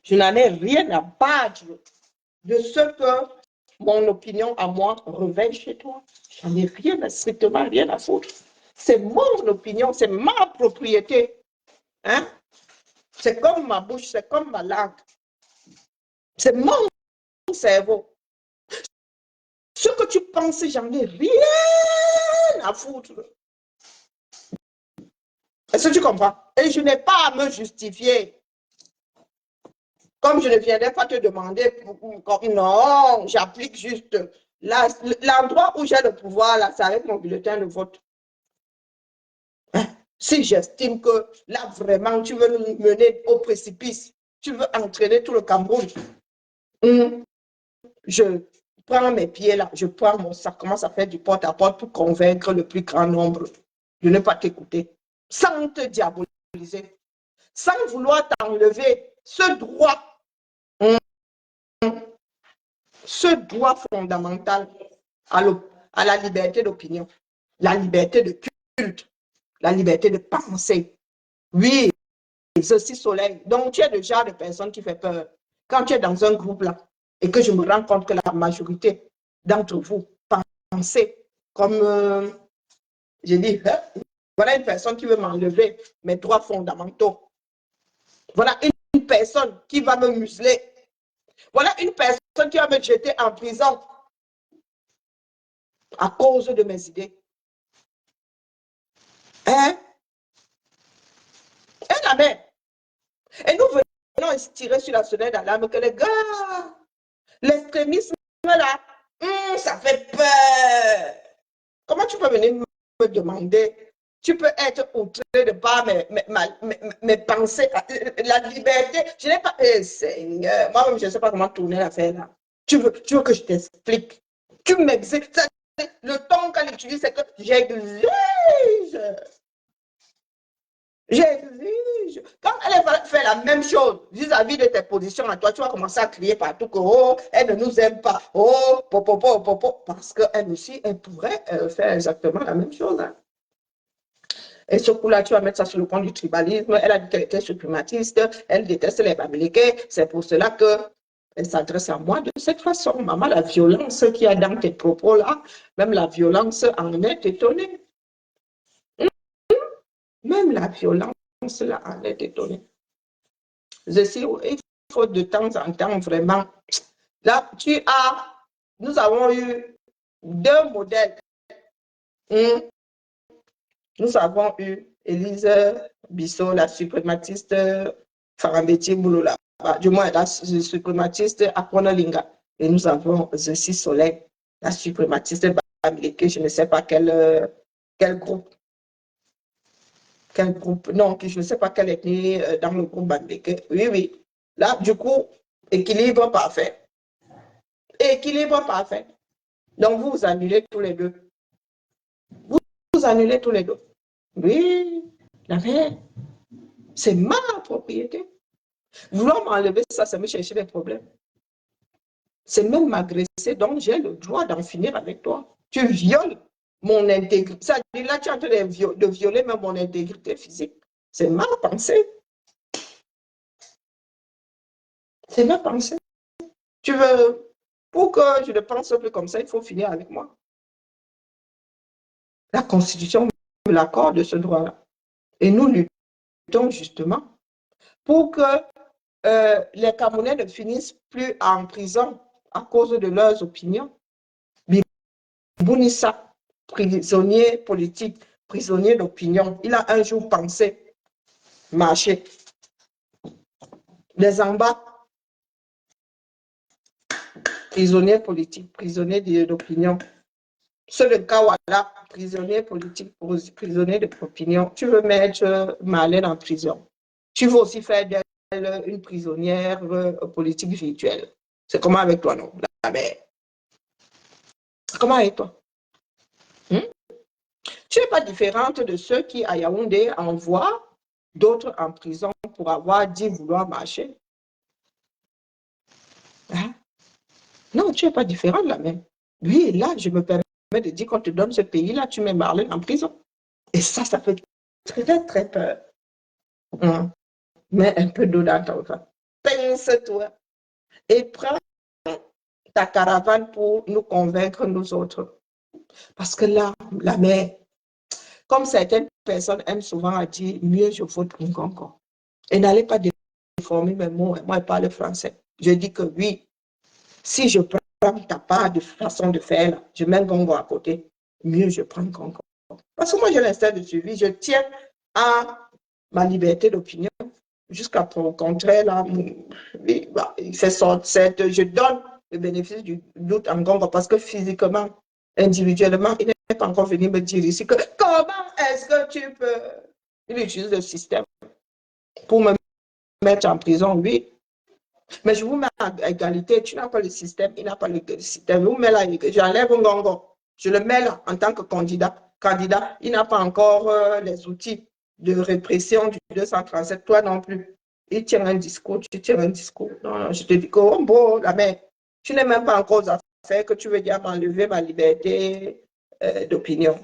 Je n'en ai rien à battre de ce que mon opinion à moi révèle chez toi. J'en ai strictement rien à foutre. C'est mon opinion, c'est ma propriété. Hein? C'est comme ma bouche, c'est comme ma langue. C'est mon cerveau. Ce que tu penses, j'en ai rien à foutre. Est-ce que tu comprends? Et je n'ai pas à me justifier. Comme je ne viendrai pas te demander, non, j'applique juste l'endroit où j'ai le pouvoir, là, c'est avec mon bulletin de vote. Hein? Si j'estime que là, vraiment, tu veux nous mener au précipice, tu veux entraîner tout le Cameroun, je prends mes pieds là, je prends mon sac, commence à faire du porte-à-porte pour convaincre le plus grand nombre de ne pas t'écouter, sans te diaboliser, sans vouloir t'enlever ce droit fondamental à la liberté d'opinion, la liberté de culte, la liberté de penser. Oui, ceci Soleil. Donc, tu es le genre de personne qui fait peur. Quand tu es dans un groupe là, et que je me rends compte que la majorité d'entre vous pensez comme, je dis, hein, voilà une personne qui veut m'enlever mes droits fondamentaux. Voilà une personne qui va me museler. Voilà une personne qui va me jeter en prison à cause de mes idées. Hein? Et la mère. Et nous venons tirer sur la sonnette d'alarme que les gars, l'extrémisme là, ça fait peur. Comment tu peux venir me demander? Tu peux être outré de par mes pensées, la liberté. Je n'ai pas... Seigneur, moi-même, je ne sais pas comment tourner l'affaire là. Tu veux que je t'explique? Tu m'exiges. Le ton qu'elle utilise, c'est que j'exige. J'ai vu. Quand elle va faire la même chose vis-à-vis de tes positions à toi, tu vas commencer à crier partout que oh, elle ne nous aime pas. Oh, popo, popo, parce qu'elle aussi, elle pourrait faire exactement la même chose. Hein. Et ce coup-là, tu vas mettre ça sur le compte du tribalisme. Elle a dit qu'elle était suprématiste, elle déteste les Bamileke. C'est pour cela qu'elle s'adresse à moi de cette façon. Maman, la violence qu'il y a dans tes propos-là, même la violence en est étonnée. Même la violence là en est étonnée. Il faut de temps en temps vraiment. Là, nous avons eu deux modèles. Nous avons eu Élise Bissot, la suprématiste Farambeti Bouloula, du moins la suprématiste Aponalinga. Et nous avons Zessi Soleil, la suprématiste Bamileke, je ne sais pas quel groupe. Quel groupe? Non, je ne sais pas quelle ethnie dans le groupe Bamileke. Oui, oui. Là, du coup, équilibre parfait. Équilibre parfait. Donc, vous annulez tous les deux. Vous annulez tous les deux. Oui, c'est ma propriété. Vouloir m'enlever ça, ça me chercher des problèmes. C'est même m'agresser, donc j'ai le droit d'en finir avec toi. Tu violes mon intégrité. Ça dit là, tu es en train de violer même mon intégrité physique. C'est ma pensée. C'est ma pensée. Tu veux, pour que je ne pense plus comme ça, il faut finir avec moi. La Constitution me l'accorde ce droit-là. Et nous luttons justement pour que les Camerounais ne finissent plus en prison à cause de leurs opinions. Bounissa, prisonnier politique, prisonnier d'opinion, il a un jour pensé marcher. Les Amba, prisonnier politique, prisonnier d'opinion. Ceux de Kawala, prisonnier politique, prisonnier d'opinion. Tu veux mettre Marlène en prison. Tu veux aussi faire d'elle une prisonnière politique virtuelle. C'est comment avec toi, non? C'est comment avec toi? Tu n'es pas différente de ceux qui, à Yaoundé, envoient d'autres en prison pour avoir dit vouloir marcher. Hein? Non, tu n'es pas différente là même. Lui, là, je me permets de dire qu'on te donne ce pays-là, tu mets Marlène en prison. Et ça fait très, très peur. Mets un peu d'eau dans ton vin. Pince-toi et prends ta caravane pour nous convaincre, nous autres. Parce que là, la mère, comme certaines personnes aiment souvent à dire, mieux je vote pour Ngongo. Et n'allez pas déformer mes mots. Moi, je parle français. Je dis que oui, si je prends ta part de façon de faire, là, je mets Ngongo à côté, mieux je prends Ngongo. Parce que moi, j'ai l'instinct de suivi. Je tiens à ma liberté d'opinion. Jusqu'à preuve contraire, là, je donne le bénéfice du doute à Ngongo parce que physiquement, individuellement, il n'est pas encore venu me dire ici que comment est-ce que tu peux. Il utilise le système pour me mettre en prison, oui. Mais je vous mets à égalité. Tu n'as pas le système, il n'a pas le système. Je vous mets là, j'enlève Ngongo. Je le mets là en tant que candidat. Il n'a pas encore les outils de répression du 237. Toi non plus. Il tient un discours, tu tiens un discours. Non, non, je te dis que, oh, bon, la mère, tu n'es même pas encore aux affaires que tu veux dire m'enlever ma liberté d'opinion.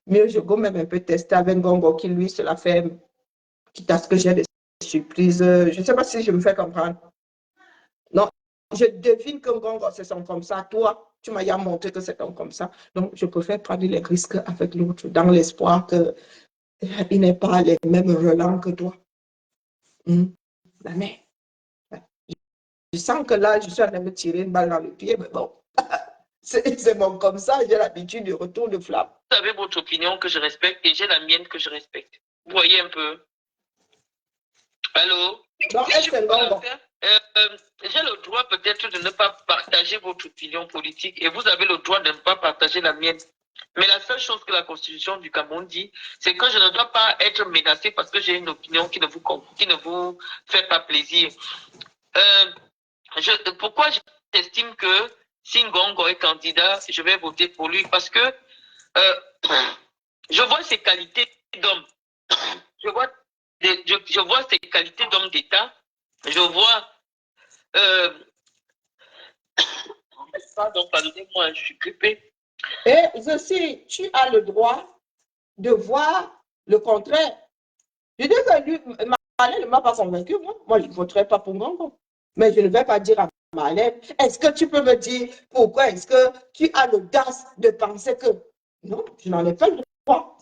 Mieux, je go même un peu tester avec Ngongo qui, lui, se la fait, quitte à ce que j'ai des surprises. Je ne sais pas si je me fais comprendre. Non, je devine que Ngongo, c'est comme ça. Toi, tu m'as montré que c'est comme ça. Donc, je préfère prendre les risques avec l'autre dans l'espoir qu'il n'ait pas les mêmes relents que toi. Mais je sens que là, je suis en train de me tirer une balle dans le pied, mais bon, c'est bon comme ça, j'ai l'habitude du retour de flamme. Vous avez votre opinion que je respecte et j'ai la mienne que je respecte. Vous voyez un peu? Allô? Donc, est-ce que Ngongo? J'ai le droit peut-être de ne pas partager votre opinion politique et vous avez le droit de ne pas partager la mienne. Mais la seule chose que la Constitution du Cameroun dit, c'est que je ne dois pas être menacé parce que j'ai une opinion qui ne vous fait pas plaisir. Pourquoi j'estime que si Ngongo est candidat, je vais voter pour lui? Parce que je vois ses qualités d'homme. Je vois je vois ses qualités d'homme d'État. Je vois... Pardon, pardonnez-moi, je suis grippée. Et aussi, tu as le droit de voir le contraire. Je dis que lui, Marlène ne m'a pas convaincu, moi je ne voterai pas pour Ngongo. Mais je ne vais pas dire à Marlène, est-ce que tu peux me dire pourquoi est-ce que tu as l'audace de penser que... Non, je n'en ai pas le droit.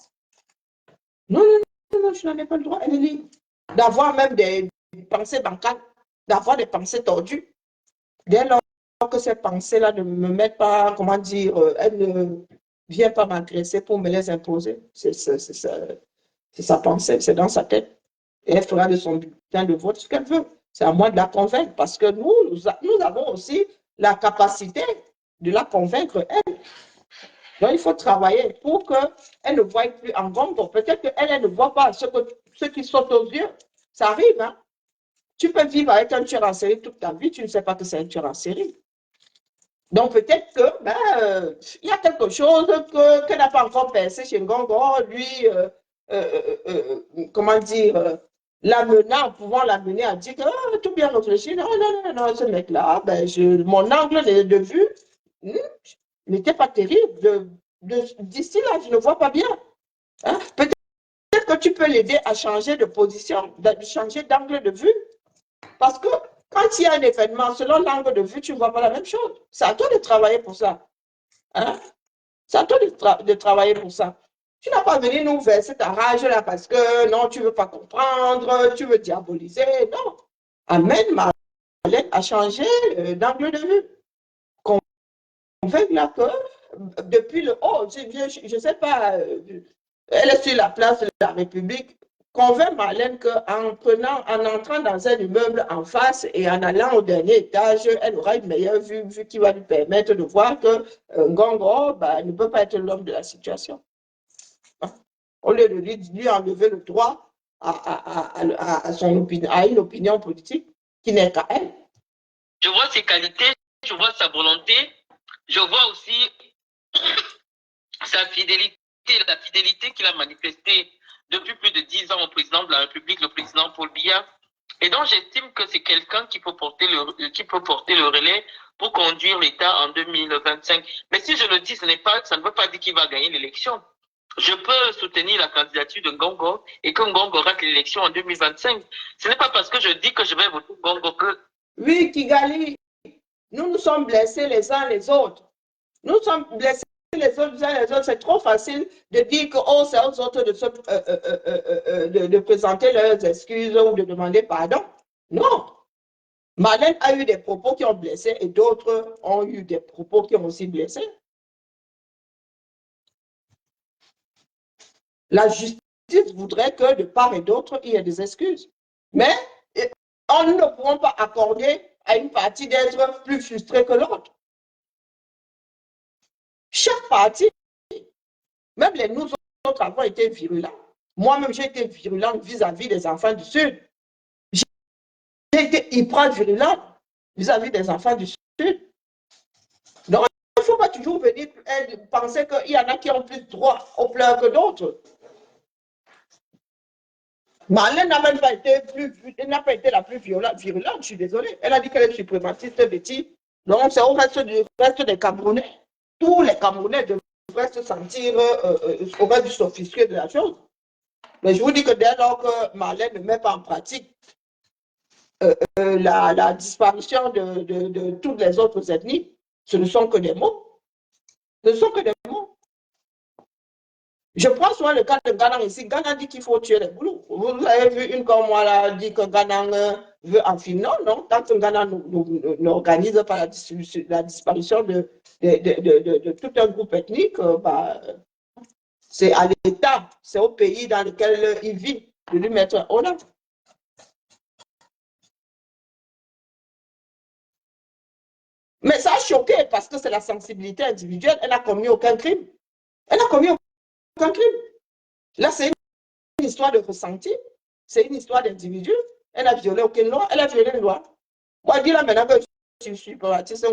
Non, non, non, non, je n'en ai pas le droit. Elle est libre d'avoir même des pensées bancales, d'avoir des pensées tordues. Dès lors que ces pensées-là ne me mettent pas, comment dire, elles ne viennent pas m'agresser pour me les imposer. C'est sa pensée, c'est dans sa tête. Et elle fera de son bulletin de vote ce qu'elle veut. C'est à moi de la convaincre parce que nous avons aussi la capacité de la convaincre, elle. Donc, il faut travailler pour qu'elle ne voie plus en Ngongo. Peut-être qu'elle ne voit pas ce qui saute aux yeux. Ça arrive, hein? Tu peux vivre avec un tueur en série toute ta vie, tu ne sais pas que c'est un tueur en série. Donc, peut-être que, y a quelque chose qu'elle n'a pas encore percé chez Ngongo, lui, comment dire, l'amenant, pouvant l'amener à dire que tout bien réfléchi, non, non, non, non, ce mec-là, mon angle de vue n'était pas terrible. D'ici là, je ne vois pas bien. Hein? Peut-être que tu peux l'aider à changer de position, de changer d'angle de vue. Parce que quand il y a un événement, selon l'angle de vue, tu ne vois pas la même chose. C'est à toi de travailler pour ça. Hein? C'est à toi de travailler pour ça. Tu n'as pas venu nous verser ta rage là parce que non, tu ne veux pas comprendre, tu veux diaboliser. Non. Amène Marlène à changer d'angle de vue. Convainc là que depuis le haut, je ne sais pas, elle est sur la place de la République. Convainc Marlène qu'en entrant dans un immeuble en face et en allant au dernier étage, elle aura une meilleure vue qui va lui permettre de voir que Ngongo ne peut pas être l'homme de la situation. Au lieu de lui enlever le droit à une opinion politique qui n'est qu'à elle. Je vois ses qualités, je vois sa volonté, je vois aussi sa fidélité, la fidélité qu'il a manifestée depuis plus de 10 ans au président de la République, le président Paul Biya. Et donc, j'estime que c'est quelqu'un qui peut porter le relais pour conduire l'État en 2025. Mais si je le dis, ça ne veut pas dire qu'il va gagner l'élection. Je peux soutenir la candidature de Ngongo et que Ngongo rate l'élection en 2025. Ce n'est pas parce que je dis que je vais voter Ngongo que... Oui, Kigali, nous sommes blessés les uns les autres. Nous sommes blessés les autres, c'est trop facile de dire que oh, c'est aux autres de présenter leurs excuses ou de demander pardon. Non. Marlène a eu des propos qui ont blessé et d'autres ont eu des propos qui ont aussi blessé. La justice voudrait que de part et d'autre, il y ait des excuses. Mais nous ne pouvons pas accorder à une partie d'être plus frustrée que l'autre. Chaque partie, même nous autres avons été virulents. Moi-même, j'ai été virulente vis-à-vis des enfants du Sud. J'ai été hyper virulente vis-à-vis des enfants du Sud. Donc, il ne faut pas toujours venir penser qu'il y en a qui ont plus droit aux pleurs que d'autres. Marlène n'a même pas été la plus virulente, je suis désolée. Elle a dit qu'elle est suprématiste, Betty. Donc, c'est au reste des Camerounais. Tous les Camerounais devraient se sentir aurait dû s'offusquer de la chose. Mais je vous dis que dès lors que Marlène ne met pas en pratique la disparition de toutes les autres ethnies, ce ne sont que des mots. Ce ne sont que des mots. Je prends souvent le cas de Ganang ici. Ganang dit qu'il faut tuer les boulous. Vous avez vu une comme moi là, dit que Ganang veut en finir. Non, non. Tant que Ganang n'organise pas la disparition de tout un groupe ethnique, c'est à l'État, c'est au pays dans lequel il vit de lui mettre en œuvre. Mais ça a choqué parce que c'est la sensibilité individuelle. Elle n'a commis aucun crime. Elle n'a commis aucun crime. Là, c'est une histoire de ressenti. C'est une histoire d'individu. Elle n'a violé aucune loi. Elle a violé une loi. Moi, je dis là maintenant que je suis suprématiste,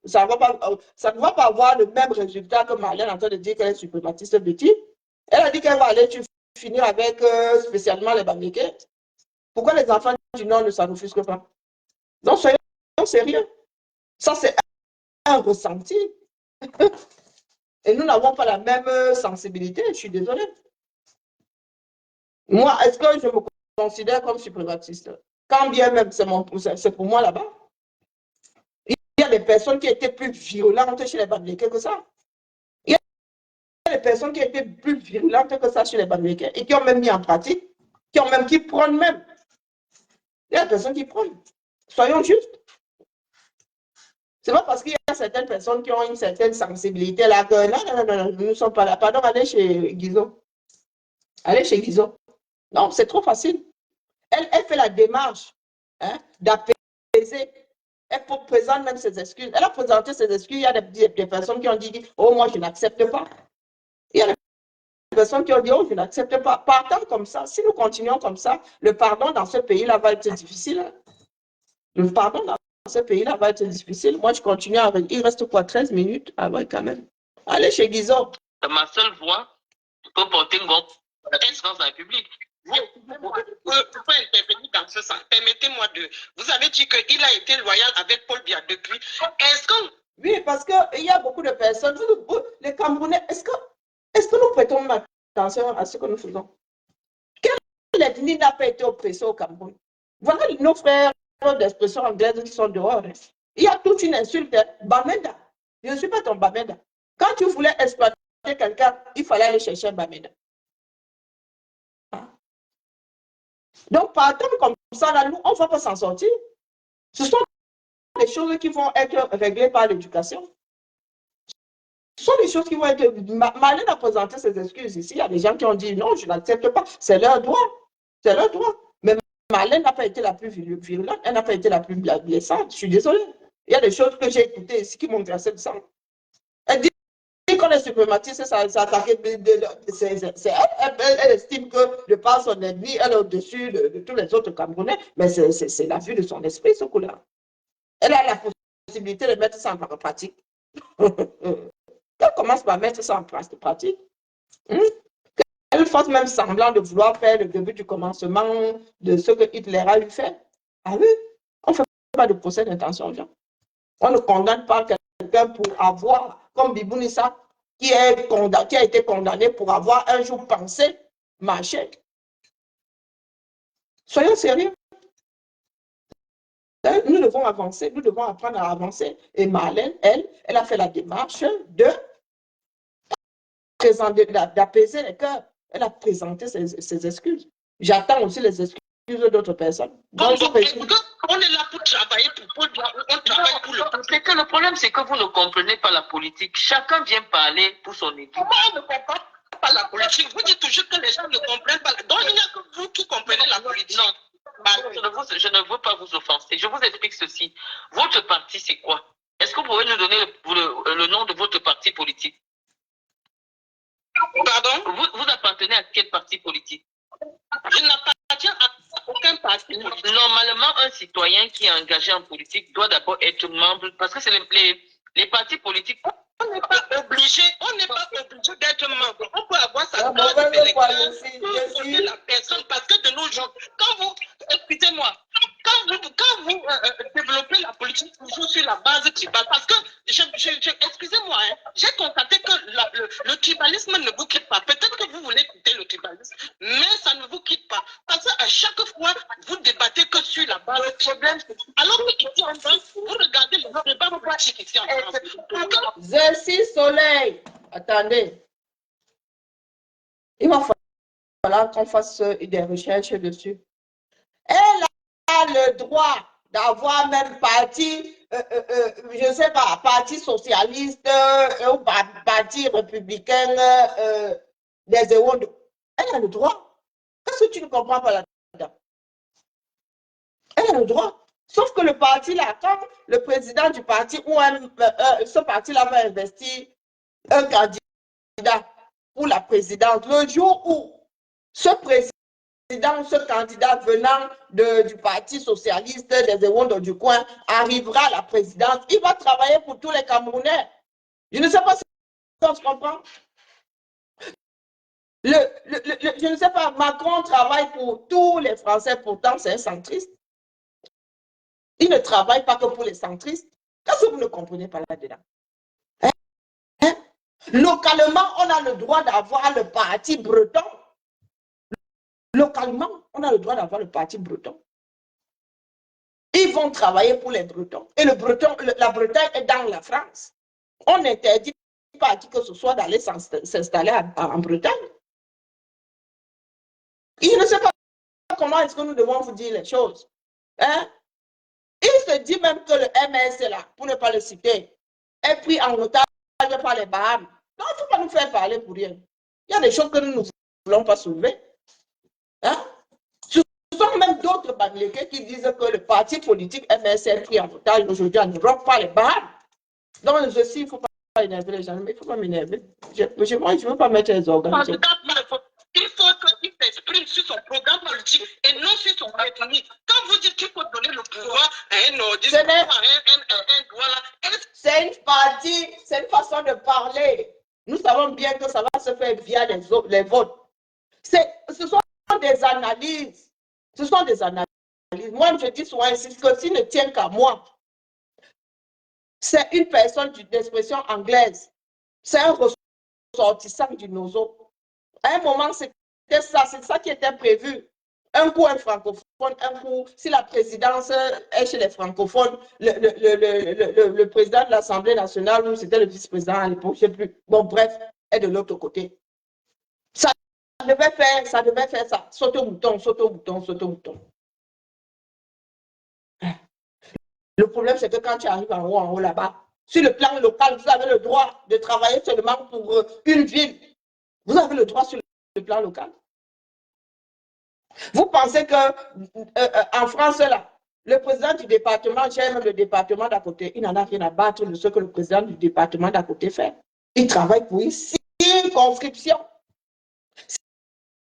ça ne va pas avoir le même résultat que Marlène en train de dire qu'elle est suprématiste Betty. Elle a dit qu'elle va aller finir avec spécialement les Bamileke. Pourquoi les enfants du Nord ne s'en offusquent pas? Donc, soyons sérieux. Ça, c'est un ressenti. Et nous n'avons pas la même sensibilité, je suis désolée. Moi, est-ce que je me considère comme suprématiste? Quand bien même, c'est pour moi là-bas. Il y a des personnes qui étaient plus violentes chez les Bamileke que ça. Il y a des personnes qui étaient plus virulentes que ça chez les Bamileke et qui ont même mis en pratique, qui prônent même. Il y a des personnes qui prônent. Soyons justes. C'est pas parce qu'il y a certaines personnes qui ont une certaine sensibilité là que non, nous ne sommes pas là. Pardon, allez chez Guizot. Allez chez Guizot. Non, c'est trop facile. Elle fait la démarche d'apaiser. Elle présente même ses excuses. Elle a présenté ses excuses. Il y a des personnes qui ont dit oh, moi, je n'accepte pas. Il y a des personnes qui ont dit oh, je n'accepte pas. Partant comme ça, si nous continuons comme ça, le pardon dans ce pays-là va être difficile. Le pardon dans ce pays-là va être difficile. Moi, je continue avec. Il reste quoi, 13 minutes? Ah ouais, quand même. Allez chez Guizot. Ma seule voix peut porter une grande dans la République. Vous pouvez intervenir dans ce sens. Permettez-moi de. Vous avez dit qu'il a été loyal avec Paul Biya depuis. Est-ce que. Oui, parce qu'il y a beaucoup de personnes. Les Camerounais, est-ce que nous prêtons attention à ce que nous faisons? Quelle ethnie n'a pas été oppressée au Cameroun? Voilà nos frères d'expression anglaise qui sont dehors. Il y a toute une insulte. Bamenda. Je ne suis pas ton Bamenda. Quand tu voulais exploiter quelqu'un, il fallait aller chercher un Bamenda. Donc, partant comme ça, là, nous, on ne va pas s'en sortir. Ce sont des choses qui vont être réglées par l'éducation. Ce sont des choses qui vont être... Marlène a présenté ses excuses ici. Il y a des gens qui ont dit non, je n'accepte pas. C'est leur droit. C'est leur droit. Mais Marlène n'a pas été la plus virulente. Elle n'a pas été la plus blessante. Je suis désolée. Il y a des choses que j'ai écoutées ici qui m'ont versé le sang. Elle dit qu'on est suprématiste, ça attaqué elle estime que de par son ennemi, elle est au-dessus de tous les autres Camerounais, mais c'est la vue de son esprit, ce coup-là. Elle a la possibilité de mettre ça en pratique. Elle commence par mettre ça en pratique. Elle fasse même semblant de vouloir faire le début du commencement de ce que Hitler a eu fait. Ah oui, on ne fait pas de procès d'intention aux gens. On ne condamne pas quelqu'un pour avoir, comme Bibou Nissa, qui a été condamné pour avoir un jour pensé marcher. Soyons sérieux. Nous devons avancer, nous devons apprendre à avancer. Et Marlène, elle a fait la démarche d'apaiser les cœurs. Elle a présenté ses excuses. J'attends aussi les excuses d'autres personnes. Donc, on est là pour travailler pour Paul Biya, on travaille pour le peuple. C'est que le problème, c'est que vous ne comprenez pas la politique. Chacun vient parler pour son équipe. Comment on ne comprend pas la politique? Vous dites toujours que les gens ne comprennent pas. Donc, il n'y a que vous qui comprenez la politique. Non. Je ne veux pas vous offenser. Je vous explique ceci. Votre parti, c'est quoi? Est-ce que vous pouvez nous donner le nom de votre parti politique? Pardon? Vous appartenez à quel parti politique? Je n'appartiens à aucun parti. Normalement, un citoyen qui est engagé en politique doit d'abord être membre, parce que c'est les partis politiques. On n'est pas obligé d'être membre. On peut avoir sa carte d'électeur pour voter la personne, parce que de nos jours, excusez-moi, quand vous développez la politique toujours sur la base tribale, parce que, excusez-moi, hein, j'ai constaté que le tribalisme ne vous quitte pas. Peut-être que vous voulez quitter le tribalisme, mais ça ne vous quitte pas. Parce qu'à chaque fois, vous débattez que sur la base tribale. Alors que ici en France, vous regardez le débat politique ici en France. Zessi Soleil, attendez. Il va falloir qu'on fasse des recherches dessus. Elle a le droit d'avoir même parti, je ne sais pas, parti socialiste ou parti républicain des Ewondo. Elle a le droit. Qu'est-ce que tu ne comprends pas là-dedans? Elle a le droit. Sauf que le parti là, quand le président du parti ou ce parti-là va investir un candidat pour la présidence, le jour où ce président, ce candidat venant du Parti socialiste des Ewondo du coin arrivera à la présidence, il va travailler pour tous les Camerounais. Je ne sais pas si on se comprend. Je ne sais pas, Macron travaille pour tous les Français, pourtant c'est un centriste. Il ne travaille pas que pour les centristes. Qu'est-ce que vous ne comprenez pas là-dedans? Hein? Localement, on a le droit d'avoir le parti breton. Localement, on a le droit d'avoir le parti breton. Ils vont travailler pour les Bretons. Et la Bretagne est dans la France. On n'interdit pas à qui que ce soit d'aller s'installer en Bretagne. Je ne sais pas comment est-ce que nous devons vous dire les choses. Hein? Il se dit même que le MS est là, pour ne pas le citer, est pris en otage par les Bahamas. Non, il ne faut pas nous faire parler pour rien. Il y a des choses que nous ne voulons pas soulever. Hein? Ce sont même d'autres Bangladais qui disent que le parti politique MS est pris en otage aujourd'hui en Europe par les Bahamas. Donc, je sais, il ne faut pas énerver les gens, mais il ne faut pas m'énerver. Moi, je ne veux pas mettre les organes. Il faut qu'il s'exprime sur son programme politique et non sur son ethnie. Quand vous dites qu'il faut donner le pouvoir à un nordiste, c'est une partie, c'est une façon de parler. Nous savons bien que ça va se faire via les votes. Ce sont des analyses. Ce sont des analyses. Moi, je dis souvent ici que s'il ne tient qu'à moi, c'est une personne d'expression anglaise. C'est un ressortissant du nozo. À un moment, c'était ça, c'est ça qui était prévu. Un coup, un francophone, un coup, si la présidence est chez les francophones, le président de l'Assemblée nationale, ou c'était le vice-président à l'époque, je ne sais plus, bon, bref, est de l'autre côté. Ça devait faire ça. Sauter au bouton, sauter au bouton, sauter au bouton. Le problème, c'est que quand tu arrives en haut là-bas, sur le plan local, vous avez le droit de travailler seulement pour une ville. Vous avez le droit sur le plan local. Vous pensez qu'en France, là, le président du département gère le département d'à côté. Il n'en a rien à battre de ce que le président du département d'à côté fait. Il travaille pour une circonscription.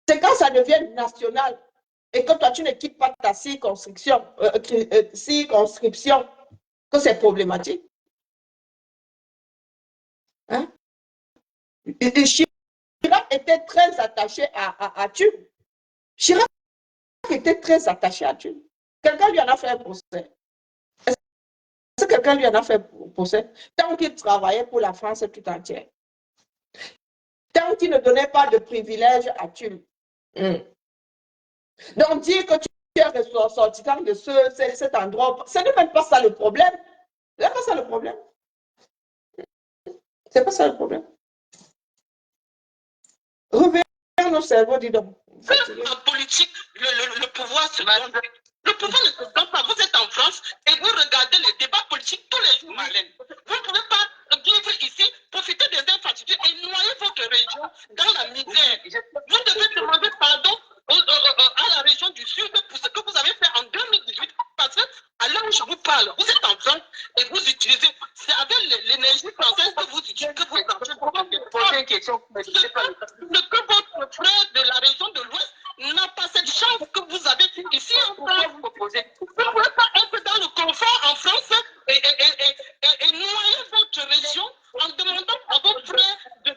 C'est quand ça devient national et que toi, tu ne quittes pas ta circonscription, que c'est problématique. Hein? Et Chirac était très attaché à Tube. Chirac était très attaché à Tube. Quelqu'un lui en a fait un procès. Est-ce que quelqu'un lui en a fait un procès? Tant qu'il travaillait pour la France tout entière. Tant qu'il ne donnait pas de privilèges à Tube. Donc, dire que tu es ressortissant de cet endroit, ce n'est même pas ça le problème. Ce n'est pas ça le problème. C'est pas ça le problème. Revenons nos cerveaux, dis donc. En politique, le pouvoir se donne. Le pouvoir ne se donne pas. Vous êtes en France et vous regardez les débats politiques tous les jours, Marlène. Vous ne pouvez pas vivre ici, profiter des infrastructures et noyer votre région dans la misère. Vous devez demander pardon à la région du Sud pour ce que vous avez fait en 2018. Parce que à l'heure où je vous parle, vous êtes en France et vous utilisez, c'est avec l'énergie française que vous utilisez, que vous êtes en train de poser une question. Que votre frère de la région de l'Ouest n'a pas cette chance que vous avez ici en France. Vous ne pouvez pas être dans le confort en France et noyer votre région en demandant à vos frères de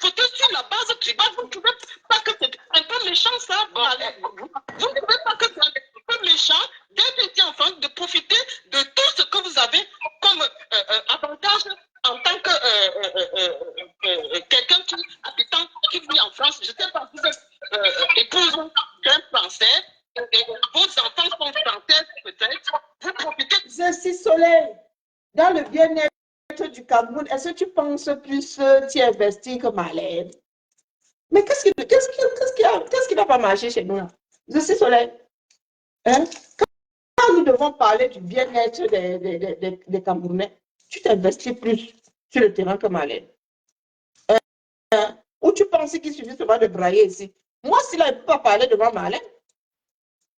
voter sur la base tribale. Vous ne trouvez pas que c'est un peu méchant ça? Vous ne trouvez pas que c'est un peu méchant d'être ici en France, de profiter de tout ce que vous avez comme avantage en tant que quelqu'un qui vit en France? Je ne sais pas, vous êtes épouse d'un Français et vos enfants sont français peut-être. Vous profitez. Je suis Soleil. Dans le bien-être du Cameroun, est-ce que tu penses plus t'y investir que Marlène? Mais qu'est-ce qui n'a pas marché chez nous là? Je suis Soleil. Hein? Quand nous devons parler du bien-être des Camerounais, tu t'investis plus sur le terrain que Marlène. Ou tu penses qu'il suffit seulement de brailler ici? Moi, si là, je ne peux pas parler devant Marlène,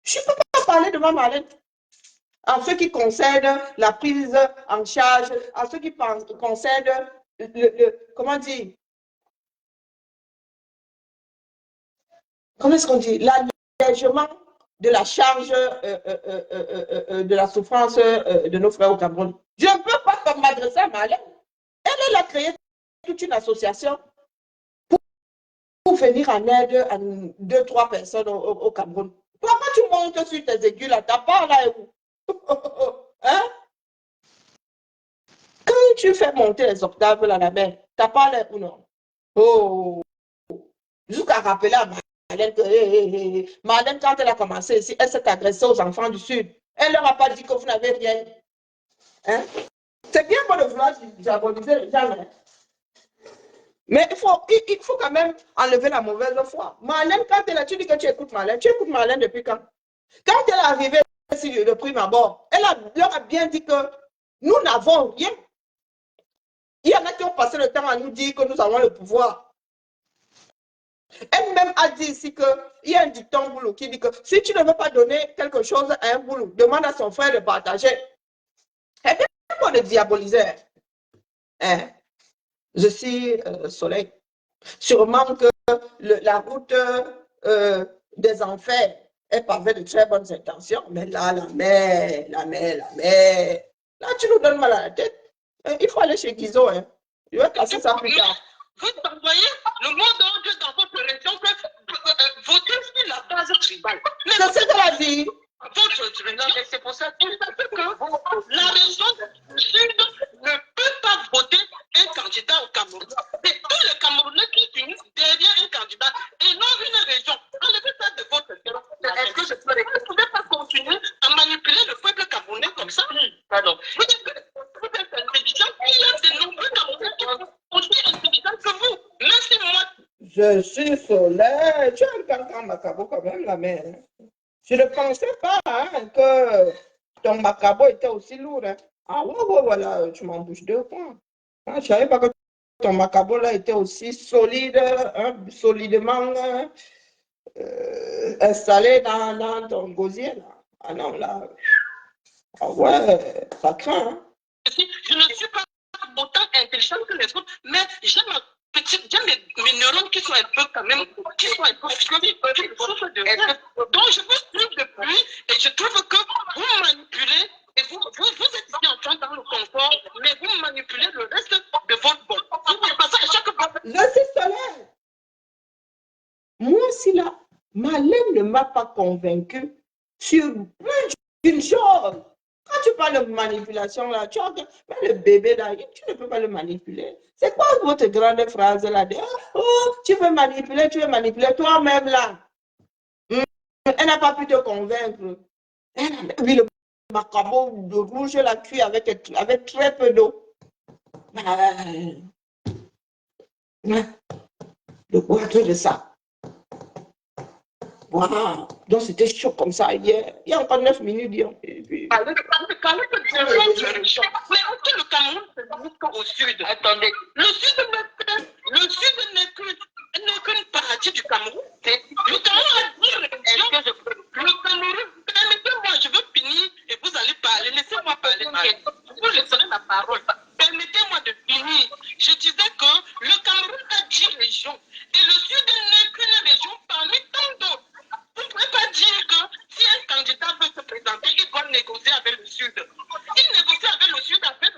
je ne peux pas parler devant Marlène. En ce qui concerne la prise en charge, en ce qui concerne comment dire, comment est-ce qu'on dit, l'allègement de la charge de la souffrance de nos frères au Cameroun. Je ne peux pas m'adresser à Marlène. Elle a créé toute une association pour venir en aide à 2-3 personnes au Cameroun. Pourquoi tu montes sur tes aiguilles là? Ta part là est où? Hein? Quand tu fais monter les octaves là, la mer, ta part là est où non? Oh! Jusqu'à rappeler à Marlène que Marlène, quand elle a commencé ici, elle s'est agressée aux enfants du Sud. Elle leur a pas dit que vous n'avez rien. Hein? C'est bien beau de vouloir diaboliser les gens, hein? Mais il faut quand même enlever la mauvaise foi. Marlène, quand elle a, tu dis que tu écoutes Marlène depuis quand? Quand elle est arrivée ici de prime abord, leur a bien dit que nous n'avons rien. Il y en a qui ont passé le temps à nous dire que nous avons le pouvoir. Elle-même a dit ici qu'il y a un dicton boulot qui dit que si tu ne veux pas donner quelque chose à un boulot, demande à son frère de partager. C'est bien pour le diaboliser. Hein? Je suis Soleil. Sûrement que la route des enfers est pavée de très bonnes intentions, mais là, la mer, là, tu nous donnes mal à la tête. Il faut aller chez Guizot, hein. Je vais casser ça plus tard. Vous envoyez le mot d'ordre dans votre région, voter sur la base tribale. C'est ce qu'elle a dit. C'est pour ça que la région sud ne peut pas voter un candidat au Cameroun. C'est tous les Camerounais qui finissent derrière un candidat et non une région. Enlevez ça de votre terrain. Est-ce que vous ne pouvez pas continuer à manipuler le peuple camerounais comme ça? Pardon. Vous êtes intelligent. Il y a de nombreux Camerounais qui sont aussi intelligents que vous. Merci moi. Je suis Soleil. Tu as un cancan macabo quand même, la mère. Je ne pensais pas hein, que ton macabo était aussi lourd. Hein. Ah ouais, voilà, tu m'en bouges 2 points. Hein, je ne savais pas que ton macabo là était aussi solide, hein, solidement installé dans ton gosier. Là. Ah non, là, ah ouais, ça craint. Hein. Je ne suis pas autant intelligente que les autres, mais j'ai mes neurones qui sont un peu quand même, qui sont un peu donc je vous trouve depuis et je trouve que vous manipulez et vous êtes ici en train dans le confort, mais vous manipulez le reste de votre bord. Vous faites pas ça à chaque fois. Je suis Soleil. Moi aussi là, Marlène ne m'a pas convaincu sur plus d'une chose. Quand tu parles de manipulation là, tu as le bébé là, tu ne peux pas le manipuler. C'est quoi votre grande phrase là de oh, tu veux manipuler toi-même là. Elle n'a pas pu te convaincre. Elle a vu le macabo de rouge la cuit avec très peu d'eau. De quoi de ça? Wow. Donc c'était chaud comme ça hier. Il y a encore 9 minutes. Et puis... Mais est-ce que le Cameroun se limite qu'au sud? Attendez. Le sud n'est qu'une partie du Cameroun. Le Cameroun a 10 régions. Le Cameroun, permettez-moi, je veux finir et vous allez parler. Laissez-moi parler. Vous laisserez la parole. Permettez-moi de finir. Je disais que le Cameroun a 10 régions. Et le sud n'est qu'une région parmi tant d'autres. Vous ne pouvez pas dire que si un candidat veut se présenter, il doit négocier avec le Sud. Il négocie avec le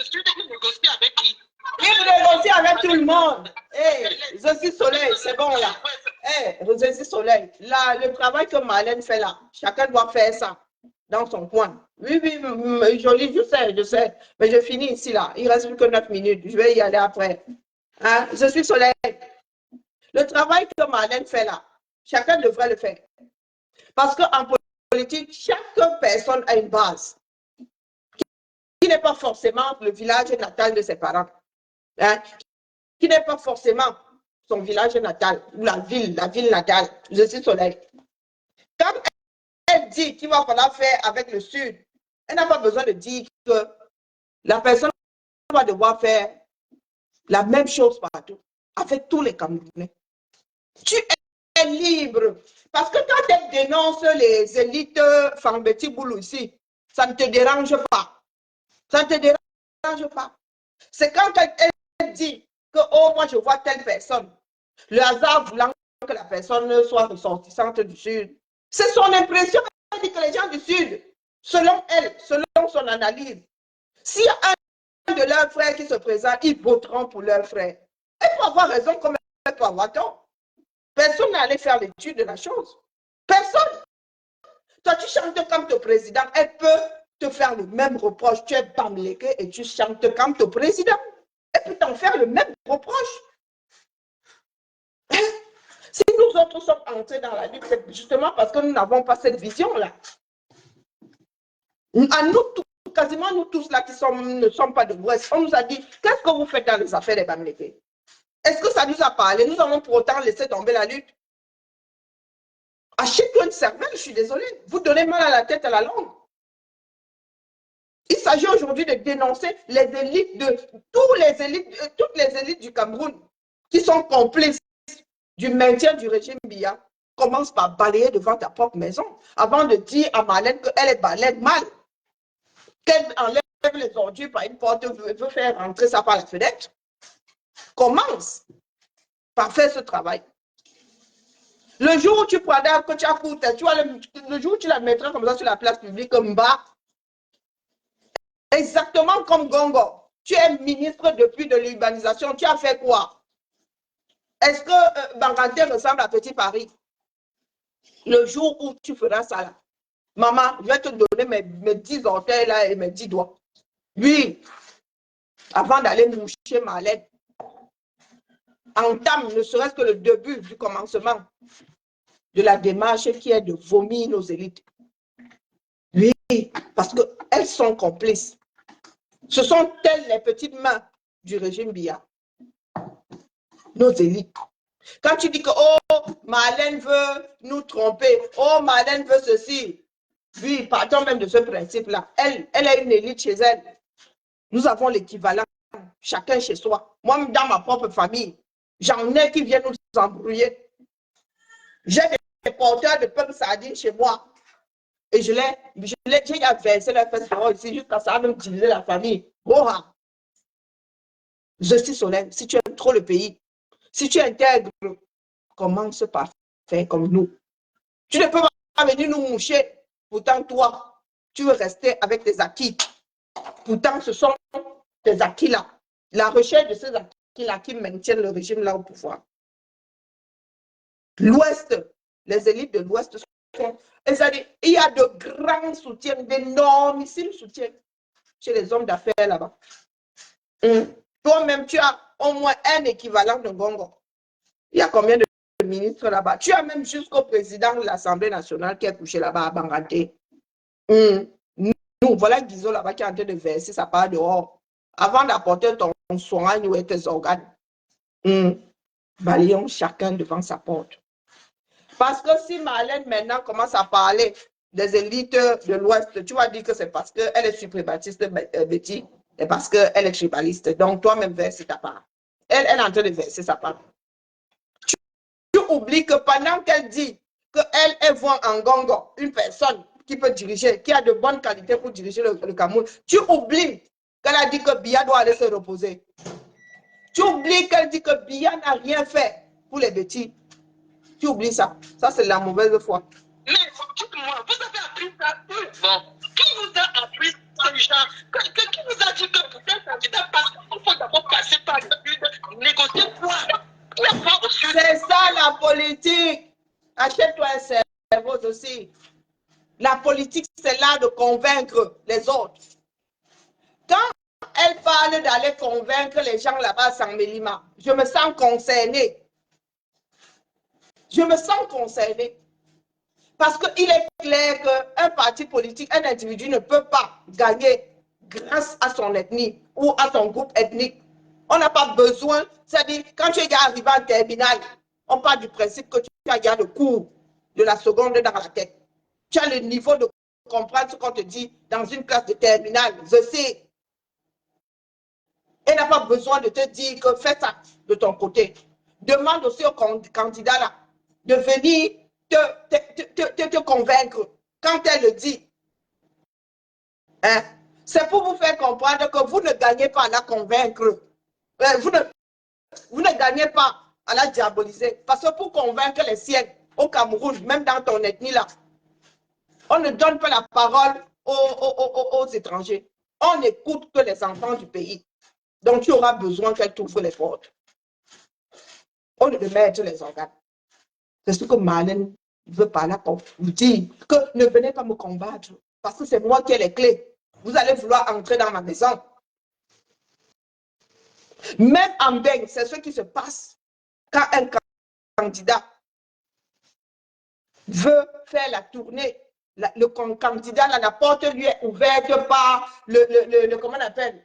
Sud, il négocie avec qui? Il négocie avec tout le monde. Hey, je suis Soleil, c'est bon là. Hey, je suis Soleil. Là, le travail que Marlène fait là, chacun doit faire ça dans son coin. Oui, joli, je sais. Mais je finis ici là. Il ne reste plus que 9 minutes. Je vais y aller après. Hein? Je suis Soleil. Le travail que Marlène fait là, chacun devrait le faire. Parce qu'en politique, chaque personne a une base qui n'est pas forcément le village natal de ses parents, hein, qui n'est pas forcément son village natal ou la ville natale. Je suis Soleil. Quand elle dit qu'il va falloir faire avec le Sud, elle n'a pas besoin de dire que la personne va devoir faire la même chose partout, avec tous les Camerounais. Tu es libre. Parce que quand elle dénonce les élites Fambeti Boulou ici, ça ne te dérange pas. Ça ne te dérange pas. C'est quand elle dit que, oh, moi je vois telle personne, le hasard voulant que la personne soit ressortissante du Sud. C'est son impression. Elle dit que les gens du Sud, selon elle, selon son analyse, s'il y a un de leurs frères qui se présente, ils voteront pour leur frère. Elle peut avoir raison comme elle peut avoir tort. Personne n'est allé faire l'étude de la chose. Personne. Toi, tu chantes comme ton président. Elle peut te faire le même reproche. Tu es Bamileke et tu chantes comme ton président. Elle peut t'en faire le même reproche. Si nous autres sommes entrés dans la lutte, c'est justement parce que nous n'avons pas cette vision-là. À nous tous, quasiment nous tous là qui ne sommes pas de l'Ouest, on nous a dit, qu'est-ce que vous faites dans les affaires des Bamileke? Est-ce que ça nous a parlé? Nous avons pour autant laissé tomber la lutte. Achetez-toi une cervelle, je suis désolée. Vous donnez mal à la tête, à la langue. Il s'agit aujourd'hui de dénoncer les élites de toutes les élites du Cameroun qui sont complices du maintien du régime Biya. Commence par balayer devant ta propre maison avant de dire à Marlène qu'elle est balaye mal. Qu'elle enlève les ordures par une porte, veut faire rentrer ça par la fenêtre. Commence par faire ce travail. Le jour où tu prendras que tu as coûté, le jour où tu la mettras comme ça sur la place publique, comme bas, exactement comme Gongo. Tu es ministre depuis de l'urbanisation, tu as fait quoi? Est-ce que Banganté ressemble à Petit Paris? Le jour où tu feras ça là, maman, je vais te donner mes 10 orteils là et mes 10 doigts. Oui, avant d'aller moucher Marlène, entame ne serait-ce que le début du commencement de la démarche qui est de vomir nos élites. Oui, parce qu'elles sont complices. Ce sont elles les petites mains du régime Biya. Nos élites. Quand tu dis que, oh, Marlène veut nous tromper, oh, Marlène veut ceci. Oui, partons même de ce principe-là. Elle a une élite chez elle. Nous avons l'équivalent, chacun chez soi. Moi, dans ma propre famille, j'en ai qui viennent nous embrouiller. J'ai des porteurs de peuple sardine chez moi. Et j'ai versé la fesse dehors ici jusqu'à ça même diviser la famille. Boha. Je suis solennelle. Si tu aimes trop le pays, si tu intègres, commence par faire comme nous. Tu ne peux pas venir nous moucher. Pourtant, toi, tu veux rester avec tes acquis. Pourtant, ce sont tes acquis-là. La recherche de ces acquis-là qui maintiennent le régime là au pouvoir. L'Ouest, les élites de l'Ouest sont... C'est-à-dire, il y a de grands soutiens, d'énormissimes soutiens chez les hommes d'affaires là-bas. Toi-même, tu as au moins un équivalent de Gongo. Il y a combien de ministres là-bas? Tu as même jusqu'au président de l'Assemblée nationale qui est couché là-bas à Banganté. Nous, voilà Guizot là-bas qui est en train de verser sa part dehors. Avant d'apporter ton soin ou tes organes. Balayons chacun devant sa porte. Parce que si Marlène maintenant commence à parler des élites de l'Ouest, tu vas dire que c'est parce qu'elle est suprématiste, Betty, et parce qu'elle est tribaliste. Donc, toi-même, verse ta part. Elle est en train de verser sa part. Tu oublies que pendant qu'elle dit qu'elle voit en Gongo une personne qui peut diriger, qui a de bonnes qualités pour diriger le Cameroun, tu oublies qu'elle a dit que Biya doit aller se reposer. Tu oublies qu'elle dit que Biya n'a rien fait pour les Betty. Tu oublies ça. Ça, c'est la mauvaise foi. Mais dites-moi, vous avez appris ça où? Bon, qui vous a appris ça, genre? Qui vous a dit que pour qu'un candidat passe, il faut d'abord passer par l'étude, négocier quoi? C'est ça la politique. Achète-toi un cerveau aussi. La politique, c'est là de convaincre les autres. Quand elle parle d'aller convaincre les gens là-bas à San Mélima, je me sens concernée. Je me sens concernée. Parce qu'il est clair qu'un parti politique, un individu ne peut pas gagner grâce à son ethnie ou à son groupe ethnique. On n'a pas besoin, c'est-à-dire quand tu es arrivé en terminale, on part du principe que tu as déjà le cours de la seconde dans la tête. Tu as le niveau de comprendre ce qu'on te dit dans une classe de terminale. Je sais. Elle n'a pas besoin de te dire que fais ça de ton côté. Demande aussi au candidat là de venir te convaincre quand elle le dit. Hein? C'est pour vous faire comprendre que vous ne gagnez pas à la convaincre. Vous ne gagnez pas à la diaboliser. Parce que pour convaincre les siens au Cameroun, même dans ton ethnie là, on ne donne pas la parole aux étrangers. On n'écoute que les enfants du pays. Donc tu auras besoin qu'elle t'ouvre les portes. On ne mettre les organes. C'est ce que Marlène veut par là pour vous dire, que ne venez pas me combattre, parce que c'est moi qui ai les clés. Vous allez vouloir entrer dans ma maison. Même en Beng, c'est ce qui se passe quand un candidat veut faire la tournée. Le candidat, la porte lui est ouverte par comment on appelle,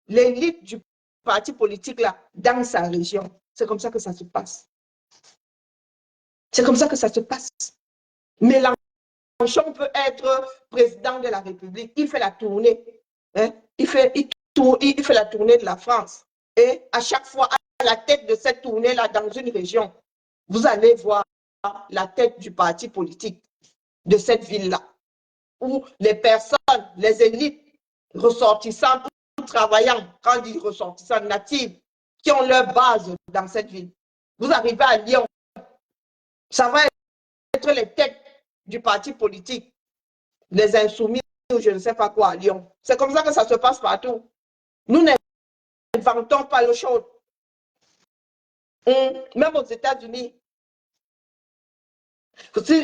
l'élite du parti politique là, dans sa région. C'est comme ça que ça se passe. C'est comme ça que ça se passe. Mélenchon peut être président de la République. Il fait la tournée. Hein? Il fait la tournée de la France. Et à chaque fois, à la tête de cette tournée-là, dans une région, vous allez voir la tête du parti politique de cette ville-là, où les personnes, les élites ressortissants, travaillant, quand on dit ressortissants natifs, qui ont leur base dans cette ville. Vous arrivez à Lyon, ça va être les têtes du parti politique, les insoumis ou je ne sais pas quoi à Lyon. C'est comme ça que ça se passe partout. Nous n'inventons pas l'eau chaude. Même aux États-Unis,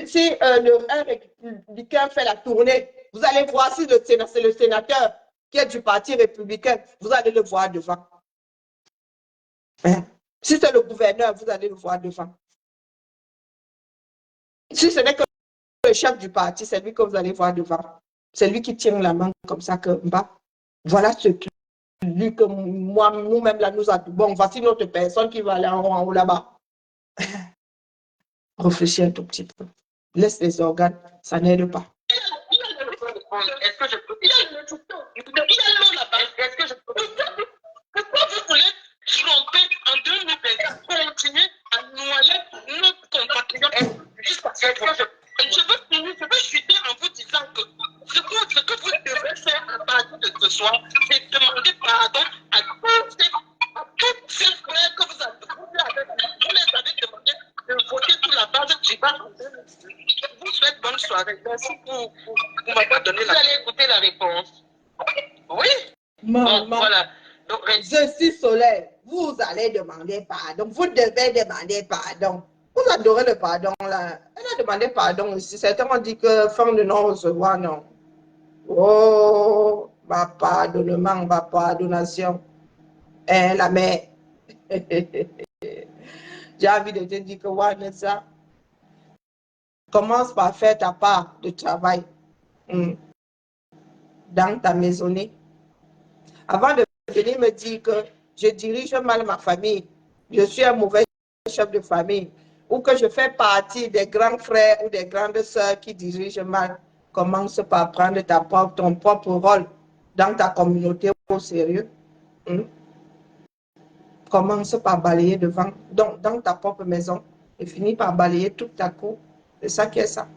si un républicain fait la tournée, vous allez voir si c'est le sénateur qui est du parti républicain, vous allez le voir devant. Hein? Si c'est le gouverneur, vous allez le voir devant. Si ce n'est que le chef du parti, c'est lui que vous allez voir devant. C'est lui qui tient la main comme ça que bah, voilà ce qui lui que moi, nous-mêmes là, nous bon, voici notre personne qui va aller en haut là-bas. Réfléchis un tout petit peu. Laisse les organes, ça n'aide pas. Est-ce que je peux... Est-ce que je peux... Pourquoi vous voulez tromper en 2024, continuer à noyer notre compatriote jusqu'à ce que je veux chuter en vous disant que ce que vous devez faire à partir de ce soir, c'est demander pardon à toutes ces frères que vous avez avec vous. Vous les avez demandé de voter sur la base du bas. Je vous souhaite bonne soirée. Merci pour m'avoir donné la... Vous allez écouter la réponse. Oui. Maman, bon, voilà. Donc, je suis solaire. Vous allez demander pardon. Vous devez demander pardon. Vous adorez le pardon là. Elle a demandé pardon aussi. Certains ont dit que fin de non-recevoir, non. Oh, ma pardonnement, ma pardonnation. Hein, la mère. J'ai envie de te dire que Vanessa, commence par faire ta part de travail dans ta maisonnée. Avant de venir me dire que je dirige mal ma famille, je suis un mauvais chef de famille, ou que je fais partie des grands frères ou des grandes sœurs qui dirigent mal, commence par prendre ton propre rôle dans ta communauté au sérieux. Commence par balayer devant, donc dans ta propre maison, et finis par balayer toute ta cour. C'est ça qui est ça.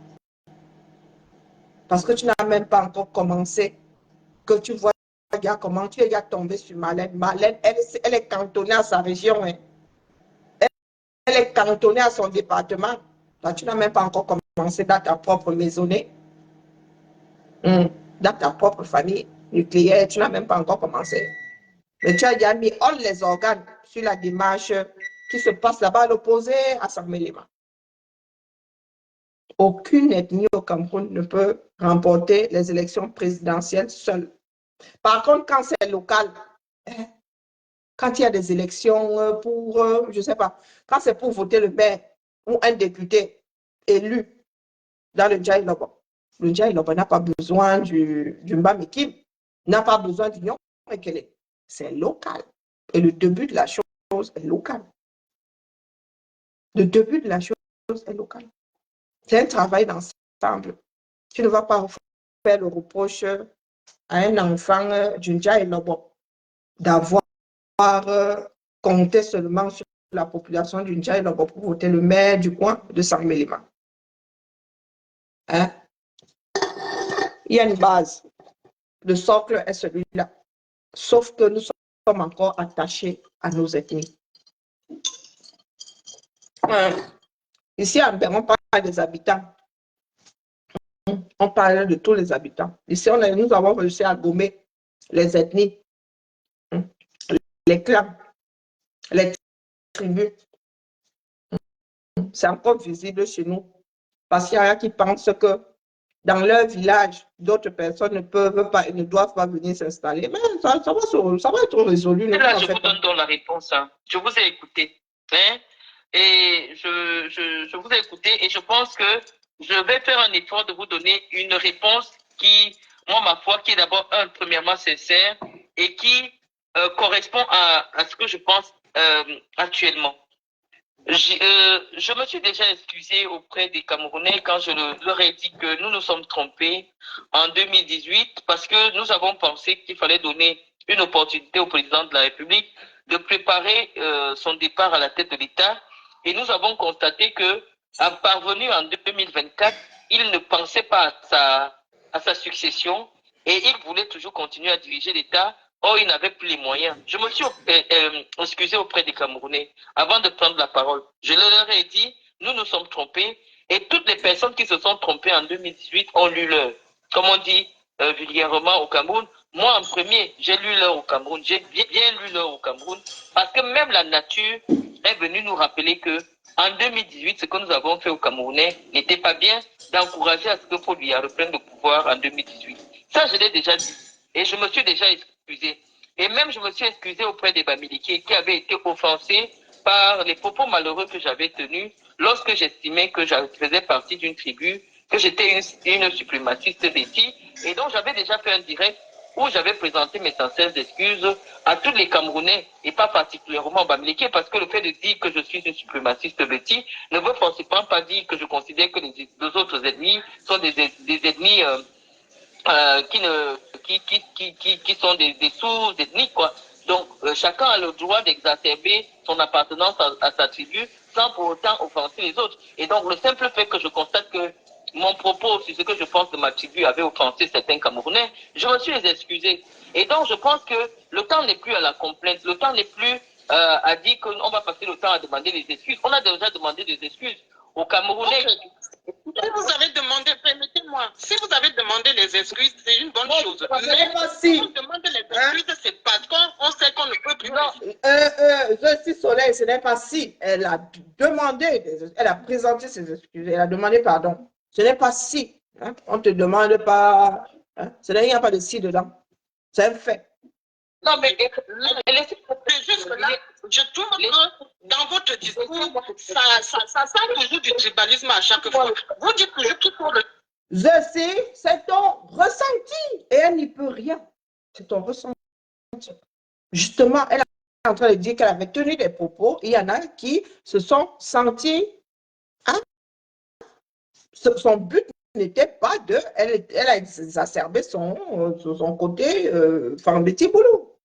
Parce que tu n'as même pas encore commencé, que tu vois comment tu es déjà tombé sur Marlène. Marlène, elle est cantonnée à sa région. Hein. Elle est cantonnée à son département. Là, tu n'as même pas encore commencé dans ta propre maisonnée. Dans ta propre famille nucléaire, tu n'as même pas encore commencé. Mais tu as déjà mis all les organes sur la démarche qui se passe là-bas à l'opposé à Saint-Mélima. Aucune ethnie au Cameroun ne peut remporter les élections présidentielles seule. Par contre, quand c'est local, quand il y a des élections pour, je ne sais pas, quand c'est pour voter le maire ou un député élu dans le Djaï Lobo, le Djaï Lobo n'a pas besoin du Mbamikim, n'a pas besoin d'union. C'est local. Et le début de la chose est local. Le début de la chose est local. C'est un travail d'ensemble. Tu ne vas pas faire le reproche à un enfant du Djaï Lobo d'avoir compté seulement sur la population du Djaï Lobo pour voter le maire du coin de Saint-Mélima. Hein? Il y a une base. Le socle est celui-là. Sauf que nous sommes encore attachés à nos ethnies. Ici, à Mbeng, on parle des habitants. On parle de tous les habitants. Ici, nous avons réussi à gommer les ethnies, les clans. les tribus. C'est encore visible chez nous. Parce qu'il y en a qui pensent que dans leur village, d'autres personnes ne peuvent pas et ne doivent pas venir s'installer. Mais ça va être résolu. Là, je vous donne donc la réponse. Hein. Je vous ai écouté. Hein? Et je vous ai écouté et je pense que je vais faire un effort de vous donner une réponse qui, moi, ma foi, qui est d'abord, premièrement, sincère et qui correspond à ce que je pense actuellement. Je me suis déjà excusé auprès des Camerounais quand je leur ai dit que nous nous sommes trompés en 2018 parce que nous avons pensé qu'il fallait donner une opportunité au président de la République de préparer son départ à la tête de l'État. Et nous avons constaté que, parvenu en 2024, il ne pensait pas à sa succession et il voulait toujours continuer à diriger l'État. Or, il n'avait plus les moyens. Je me suis excusé auprès des Camerounais avant de prendre la parole. Je leur ai dit, nous nous sommes trompés et toutes les personnes qui se sont trompées en 2018 ont lu l'heure. Comme on dit vulgairement au Cameroun, moi en premier, j'ai lu l'heure au Cameroun. J'ai bien lu l'heure au Cameroun parce que même la nature est venue nous rappeler que en 2018, ce que nous avons fait aux Camerounais n'était pas bien d'encourager à ce que Paul Biya reprenne le pouvoir en 2018. Ça, je l'ai déjà dit et je me suis déjà excusé. Et même, je me suis excusé auprès des Bamileke qui avaient été offensés par les propos malheureux que j'avais tenus lorsque j'estimais que je faisais partie d'une tribu, que j'étais une suprématiste Betty. Et donc, j'avais déjà fait un direct où j'avais présenté mes sincères excuses à tous les Camerounais et pas particulièrement aux Bamileke parce que le fait de dire que je suis une suprématiste Betty ne veut forcément pas dire que je considère que les deux autres ennemis sont des ennemis qui sont des sous-ethnies, quoi. Donc, chacun a le droit d'exacerber son appartenance à sa tribu sans pour autant offenser les autres. Et donc, le simple fait que je constate que mon propos sur ce que je pense de ma tribu avait offensé certains Camerounais, je me suis excusé. Et donc, je pense que le temps n'est plus à la complainte, le temps n'est plus à dire qu'on va passer le temps à demander des excuses. On a déjà demandé des excuses aux Camerounais. Okay. Si vous avez demandé, permettez-moi, si vous avez demandé les excuses, c'est une bonne chose. Mais si on demande les excuses, c'est parce qu'on sait qu'on ne peut plus. Non, je suis Soleil, ce n'est pas si. Elle a demandé, elle a présenté ses excuses, elle a demandé pardon. Ce n'est pas si. Hein? On ne te demande pas. Hein? Il n'y a pas de si dedans. C'est un fait. Non, mais juste là, je trouve que dans votre discours, ça toujours du tribalisme à chaque fois. Vous dites toujours qu'il faut le. Je sais, c'est ton ressenti. Et elle n'y peut rien. C'est ton ressenti. Justement, elle est en train de dire qu'elle avait tenu des propos. Il y en a qui se sont sentis. Hein? Son but n'était pas de. Elle a exacerbé son côté petit boulot.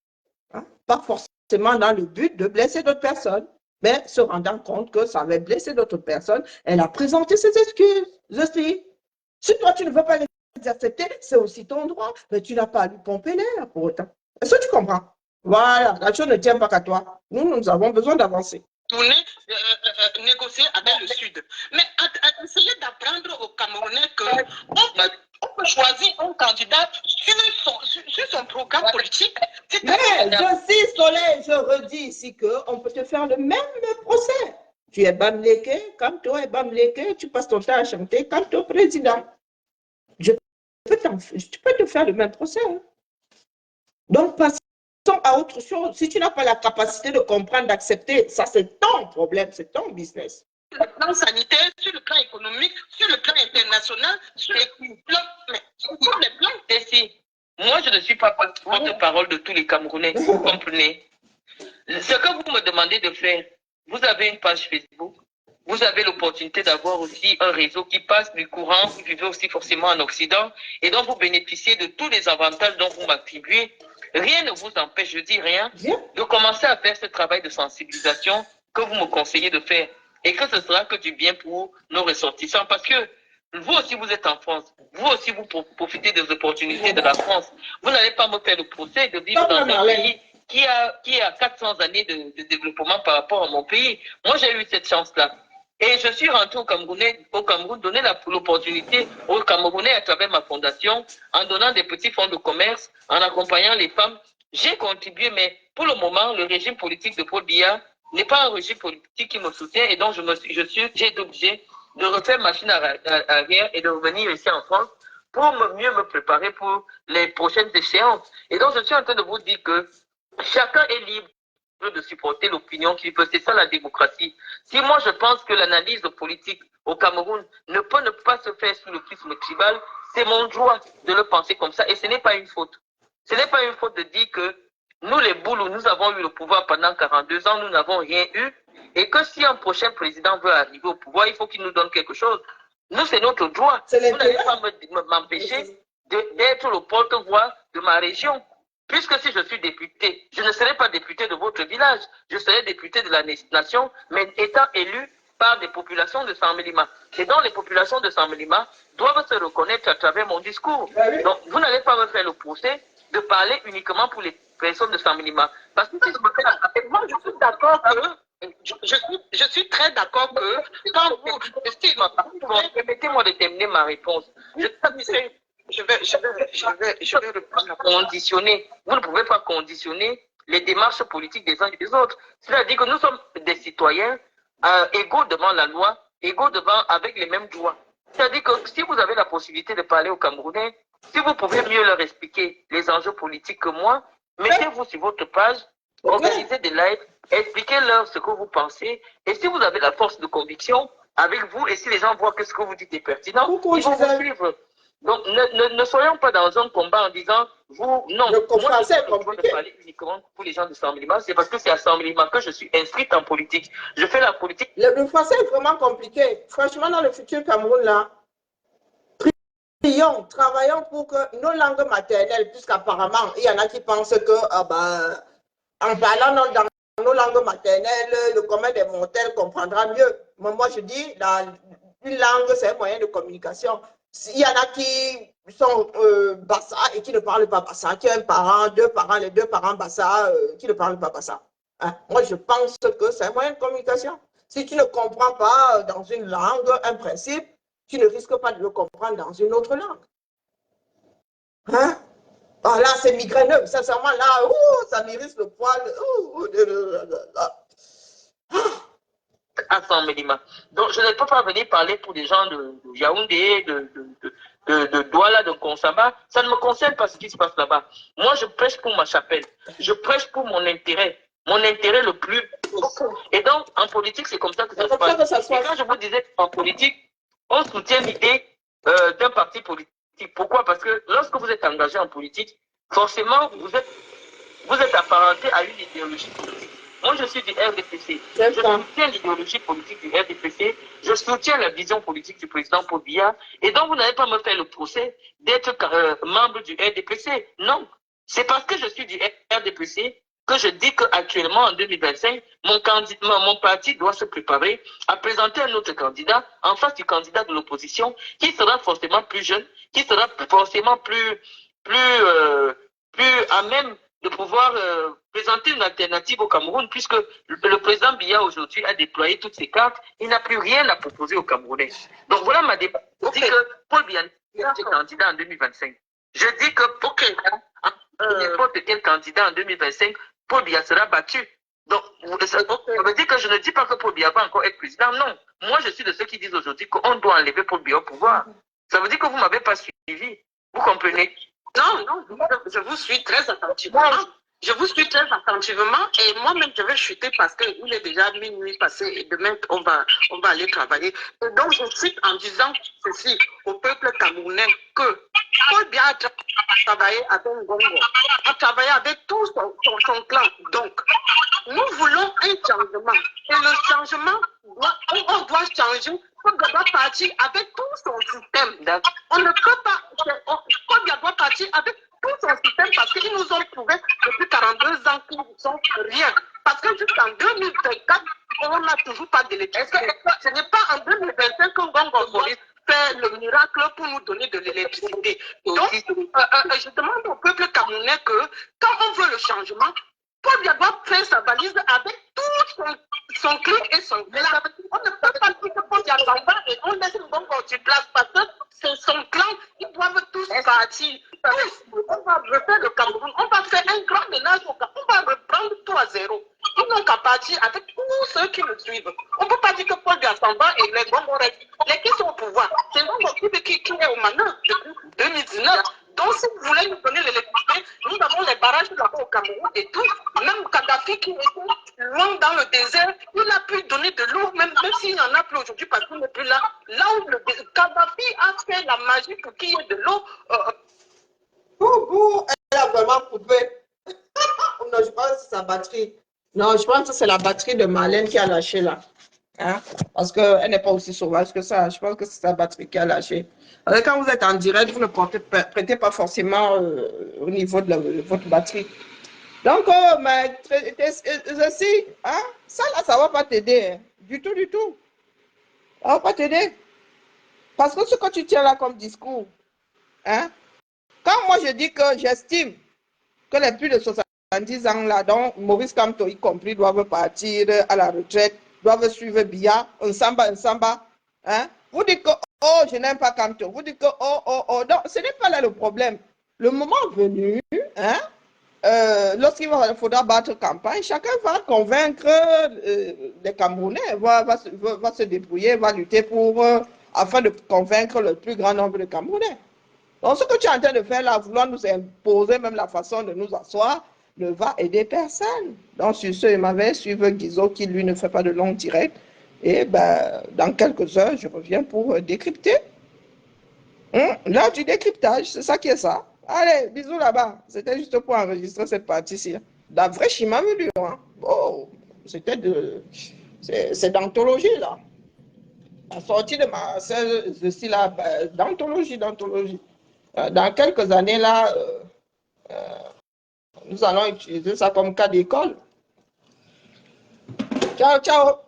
Hein? Pas forcément dans le but de blesser d'autres personnes, mais se rendant compte que ça avait blessé d'autres personnes, elle a présenté ses excuses. Je sais. Si toi, tu ne veux pas les accepter, c'est aussi ton droit, mais tu n'as pas à lui pomper l'air pour autant. Est-ce que tu comprends? Voilà, la chose ne tient pas qu'à toi. Nous avons besoin d'avancer. Tourner, négocier avec le Sud. Mais essayez d'apprendre aux Camerounais qu'on peut choisir un candidat sur son programme politique. Mais je suis Soleil, je redis ici qu'on peut te faire le même procès. Tu es Bamileke, comme toi es Bamileke, tu passes ton temps à chanter comme ton président. Tu peux te faire le même procès. Hein. Donc, passons à autre chose. Si tu n'as pas la capacité de comprendre, d'accepter, ça c'est ton problème, c'est ton business. Sur le plan sanitaire, sur le plan économique, sur le plan international, sur les plans ici. Moi, je ne suis pas porte-parole de tous les Camerounais, vous comprenez. Ce que vous me demandez de faire, vous avez une page Facebook, vous avez l'opportunité d'avoir aussi un réseau qui passe du courant, vous vivez aussi forcément en Occident, et donc vous bénéficiez de tous les avantages dont vous m'attribuez. Rien ne vous empêche, je dis rien, de commencer à faire ce travail de sensibilisation que vous me conseillez de faire, et que ce sera que du bien pour nos ressortissants, parce que vous aussi, vous êtes en France. Vous aussi, vous profitez des opportunités de la France. Vous n'allez pas me faire le procès de vivre dans un pays qui a 400 années de développement par rapport à mon pays. Moi, j'ai eu cette chance-là. Et je suis rentré au Cameroun, donner l'opportunité aux Camerounais à travers ma fondation, en donnant des petits fonds de commerce, en accompagnant les femmes. J'ai contribué, mais pour le moment, le régime politique de Paul Biya n'est pas un régime politique qui me soutient et donc j'ai été obligé de refaire machine arrière et de revenir ici en France pour mieux me préparer pour les prochaines échéances. Et donc, je suis en train de vous dire que chacun est libre de supporter l'opinion qu'il veut. C'est ça la démocratie. Si moi, je pense que l'analyse politique au Cameroun ne peut ne pas se faire sous le prisme tribal, c'est mon droit de le penser comme ça et ce n'est pas une faute. Ce n'est pas une faute de dire que nous, les Boulous, nous avons eu le pouvoir pendant 42 ans, nous n'avons rien eu et que si un prochain président veut arriver au pouvoir, il faut qu'il nous donne quelque chose. Nous, c'est notre droit. Vous n'allez pas m'empêcher d'être le porte-voix de ma région. Puisque si je suis député, je ne serai pas député de votre village, je serai député de la nation, mais étant élu par des populations de Saint-Mélima. Et donc, les populations de Saint-Mélima doivent se reconnaître à travers mon discours. Donc, vous n'allez pas me faire le procès de parler uniquement pour les personnes de Saint-Mélima. Parce que si je me fais la... Moi, je suis d'accord que... Je suis très d'accord que quand vous... Permettez-moi de terminer ma réponse. Je vais répondre. Conditionner. Vous ne pouvez pas conditionner les démarches politiques des uns et des autres. C'est-à-dire que nous sommes des citoyens égaux devant la loi, égaux devant avec les mêmes droits. C'est-à-dire que si vous avez la possibilité de parler aux Camerounais, si vous pouvez mieux leur expliquer les enjeux politiques que moi, mettez-vous sur votre page, organisez des lives, expliquez-leur ce que vous pensez. Et si vous avez la force de conviction avec vous, et si les gens voient que ce que vous dites est pertinent, ils vont vous suivre. Donc, ne soyons pas dans un combat en disant, vous, non, moi, je vais parler uniquement pour les gens de Saint-Mélima, c'est parce que c'est à Saint-Mélima que je suis inscrite en politique. Je fais la politique. Le français est vraiment compliqué. Franchement, dans le futur Cameroun, là, travaillons pour que nos langues maternelles, puisqu'apparemment, il y en a qui pensent que, en parlant dans nos langues maternelles, le commun des mortels comprendra mieux. Mais moi, je dis, une langue, c'est un moyen de communication. Il y en a qui sont bassa et qui ne parlent pas bassa, qui ont un parent, les deux parents bassa qui ne parlent pas bassa. Hein? Moi, je pense que c'est un moyen de communication. Si tu ne comprends pas dans une langue un principe, tu ne risques pas de le comprendre dans une autre langue. Hein? Oh, là, c'est migraineux. Sincèrement, là, ça m'irrisse le poil. À Saint-Mélima. Donc, je ne peux pas venir parler pour des gens de Yaoundé, de Douala, de Konsamba. Ça ne me concerne pas ce qui se passe là-bas. Moi, je prêche pour ma chapelle. Je prêche pour mon intérêt le plus. Et donc, en politique, c'est comme ça que ça se passe. Et quand je vous disais qu'en politique, on soutient l'idée d'un parti politique. Pourquoi? Parce que lorsque vous êtes engagé en politique, forcément, vous êtes apparenté à une idéologie politique. Moi, je suis du RDPC. Je soutiens l'idéologie politique du RDPC. Je soutiens la vision politique du président Paul Biya. Et donc, vous n'allez pas me faire le procès d'être membre du RDPC. Non. C'est parce que je suis du RDPC que je dis qu'actuellement, en 2025, mon parti doit se préparer à présenter un autre candidat en face du candidat de l'opposition qui sera forcément plus jeune, qui sera forcément plus à même de pouvoir présenter une alternative au Cameroun, puisque le président Biya aujourd'hui a déployé toutes ses cartes, il n'a plus rien à proposer aux Camerounais. Donc voilà ma débat. Je dis que Paul Biya est candidat en 2025. Je dis que pour n'importe quel candidat en 2025, Paul Biya sera battu. Donc, ça veut dire que je ne dis pas que Paul Biya va encore être président. Non. Moi, je suis de ceux qui disent aujourd'hui qu'on doit enlever Paul Biya au pouvoir. Ça veut dire que vous ne m'avez pas suivi. Vous comprenez? Non, je vous suis très attentivement. Je vous suis très attentivement et moi-même je vais chuter parce qu'il est déjà minuit passé et demain on va aller travailler. Et donc je chute en disant ceci au peuple camerounais que Paul Biya a travaillé avec Ngongo, a travaillé avec tout son clan. Donc nous voulons un changement et le changement, on doit changer. On doit partir avec tout son système. On ne peut pas. On doit partir avec tout son système parce qu'ils nous ont prouvé depuis 42 ans qu'ils ne sont rien. Parce que jusqu'en 2024, on n'a toujours pas d'électricité. Ce n'est pas en 2025 que Ngongo fait le miracle pour nous donner de l'électricité. Donc, je demande au peuple camerounais que quand on veut le changement, Paul Biya doit faire sa valise avec tout son clic et son clan. On ne peut pas dire que Paul Biya s'en va et on laisse Ngongo sur place parce que c'est son clan, ils doivent tous partir. On va refaire le Cameroun, on va faire un grand ménage au Cameroun, on va reprendre tout à zéro. Ils n'ont qu'à partir avec tout tous ceux qui me suivent. On ne peut pas dire que Paul Gassamba et les Gomborek, les qui sont au pouvoir, c'est Gomborek qui est aux manettes depuis 2019. Donc, si vous voulez nous donner l'électricité, nous avons les barrages là-bas au Cameroun et tout. Même Kadhafi qui était loin dans le désert, il a pu donner de l'eau, même s'il n'y en a plus aujourd'hui parce qu'il n'est plus là. Là où le Kadhafi a fait la magie pour qu'il y ait de l'eau. Elle a vraiment coupé. Non, je pense que c'est sa batterie. Non, je pense que c'est la batterie de Marlène qui a lâché là. Hein? Parce qu'elle n'est pas aussi sauvage que ça. Je pense que c'est sa batterie qui a lâché. Alors, quand vous êtes en direct, vous ne prêtez pas forcément au niveau de votre batterie. Donc, mais ceci, hein? Ça là, ça ne va pas t'aider. Hein? Du tout, du tout. Ça ne va pas t'aider. Parce que ce que tu tiens là comme discours, hein? Quand moi je dis que j'estime que les plus de 70 ans là, dont Maurice Kamto y compris, doivent partir à la retraite, doivent suivre Biya, un samba, hein? Vous dites que, oh, je n'aime pas Kamto. Vous dites que, oh. Non, ce n'est pas là le problème. Le moment venu, hein? Lorsqu'il faudra battre campagne, chacun va convaincre les Camerounais, va se débrouiller, va lutter afin de convaincre le plus grand nombre de Camerounais. Donc, ce que tu es en train de faire là, vouloir nous imposer même la façon de nous asseoir, ne va aider personne. Donc, sur ce, il m'avait suivi Guizot qui, lui, ne fait pas de long direct. Et ben, dans quelques heures, je reviens pour décrypter. Là, du décryptage, c'est ça qui est ça. Allez, bisous là-bas. C'était juste pour enregistrer cette partie-ci. La vraie chimamelu, hein. Oh, c'est d'anthologie, là. La sortie de ma ceci là, d'anthologie. Dans quelques années, là, nous allons utiliser ça comme cas d'école. Ciao, ciao.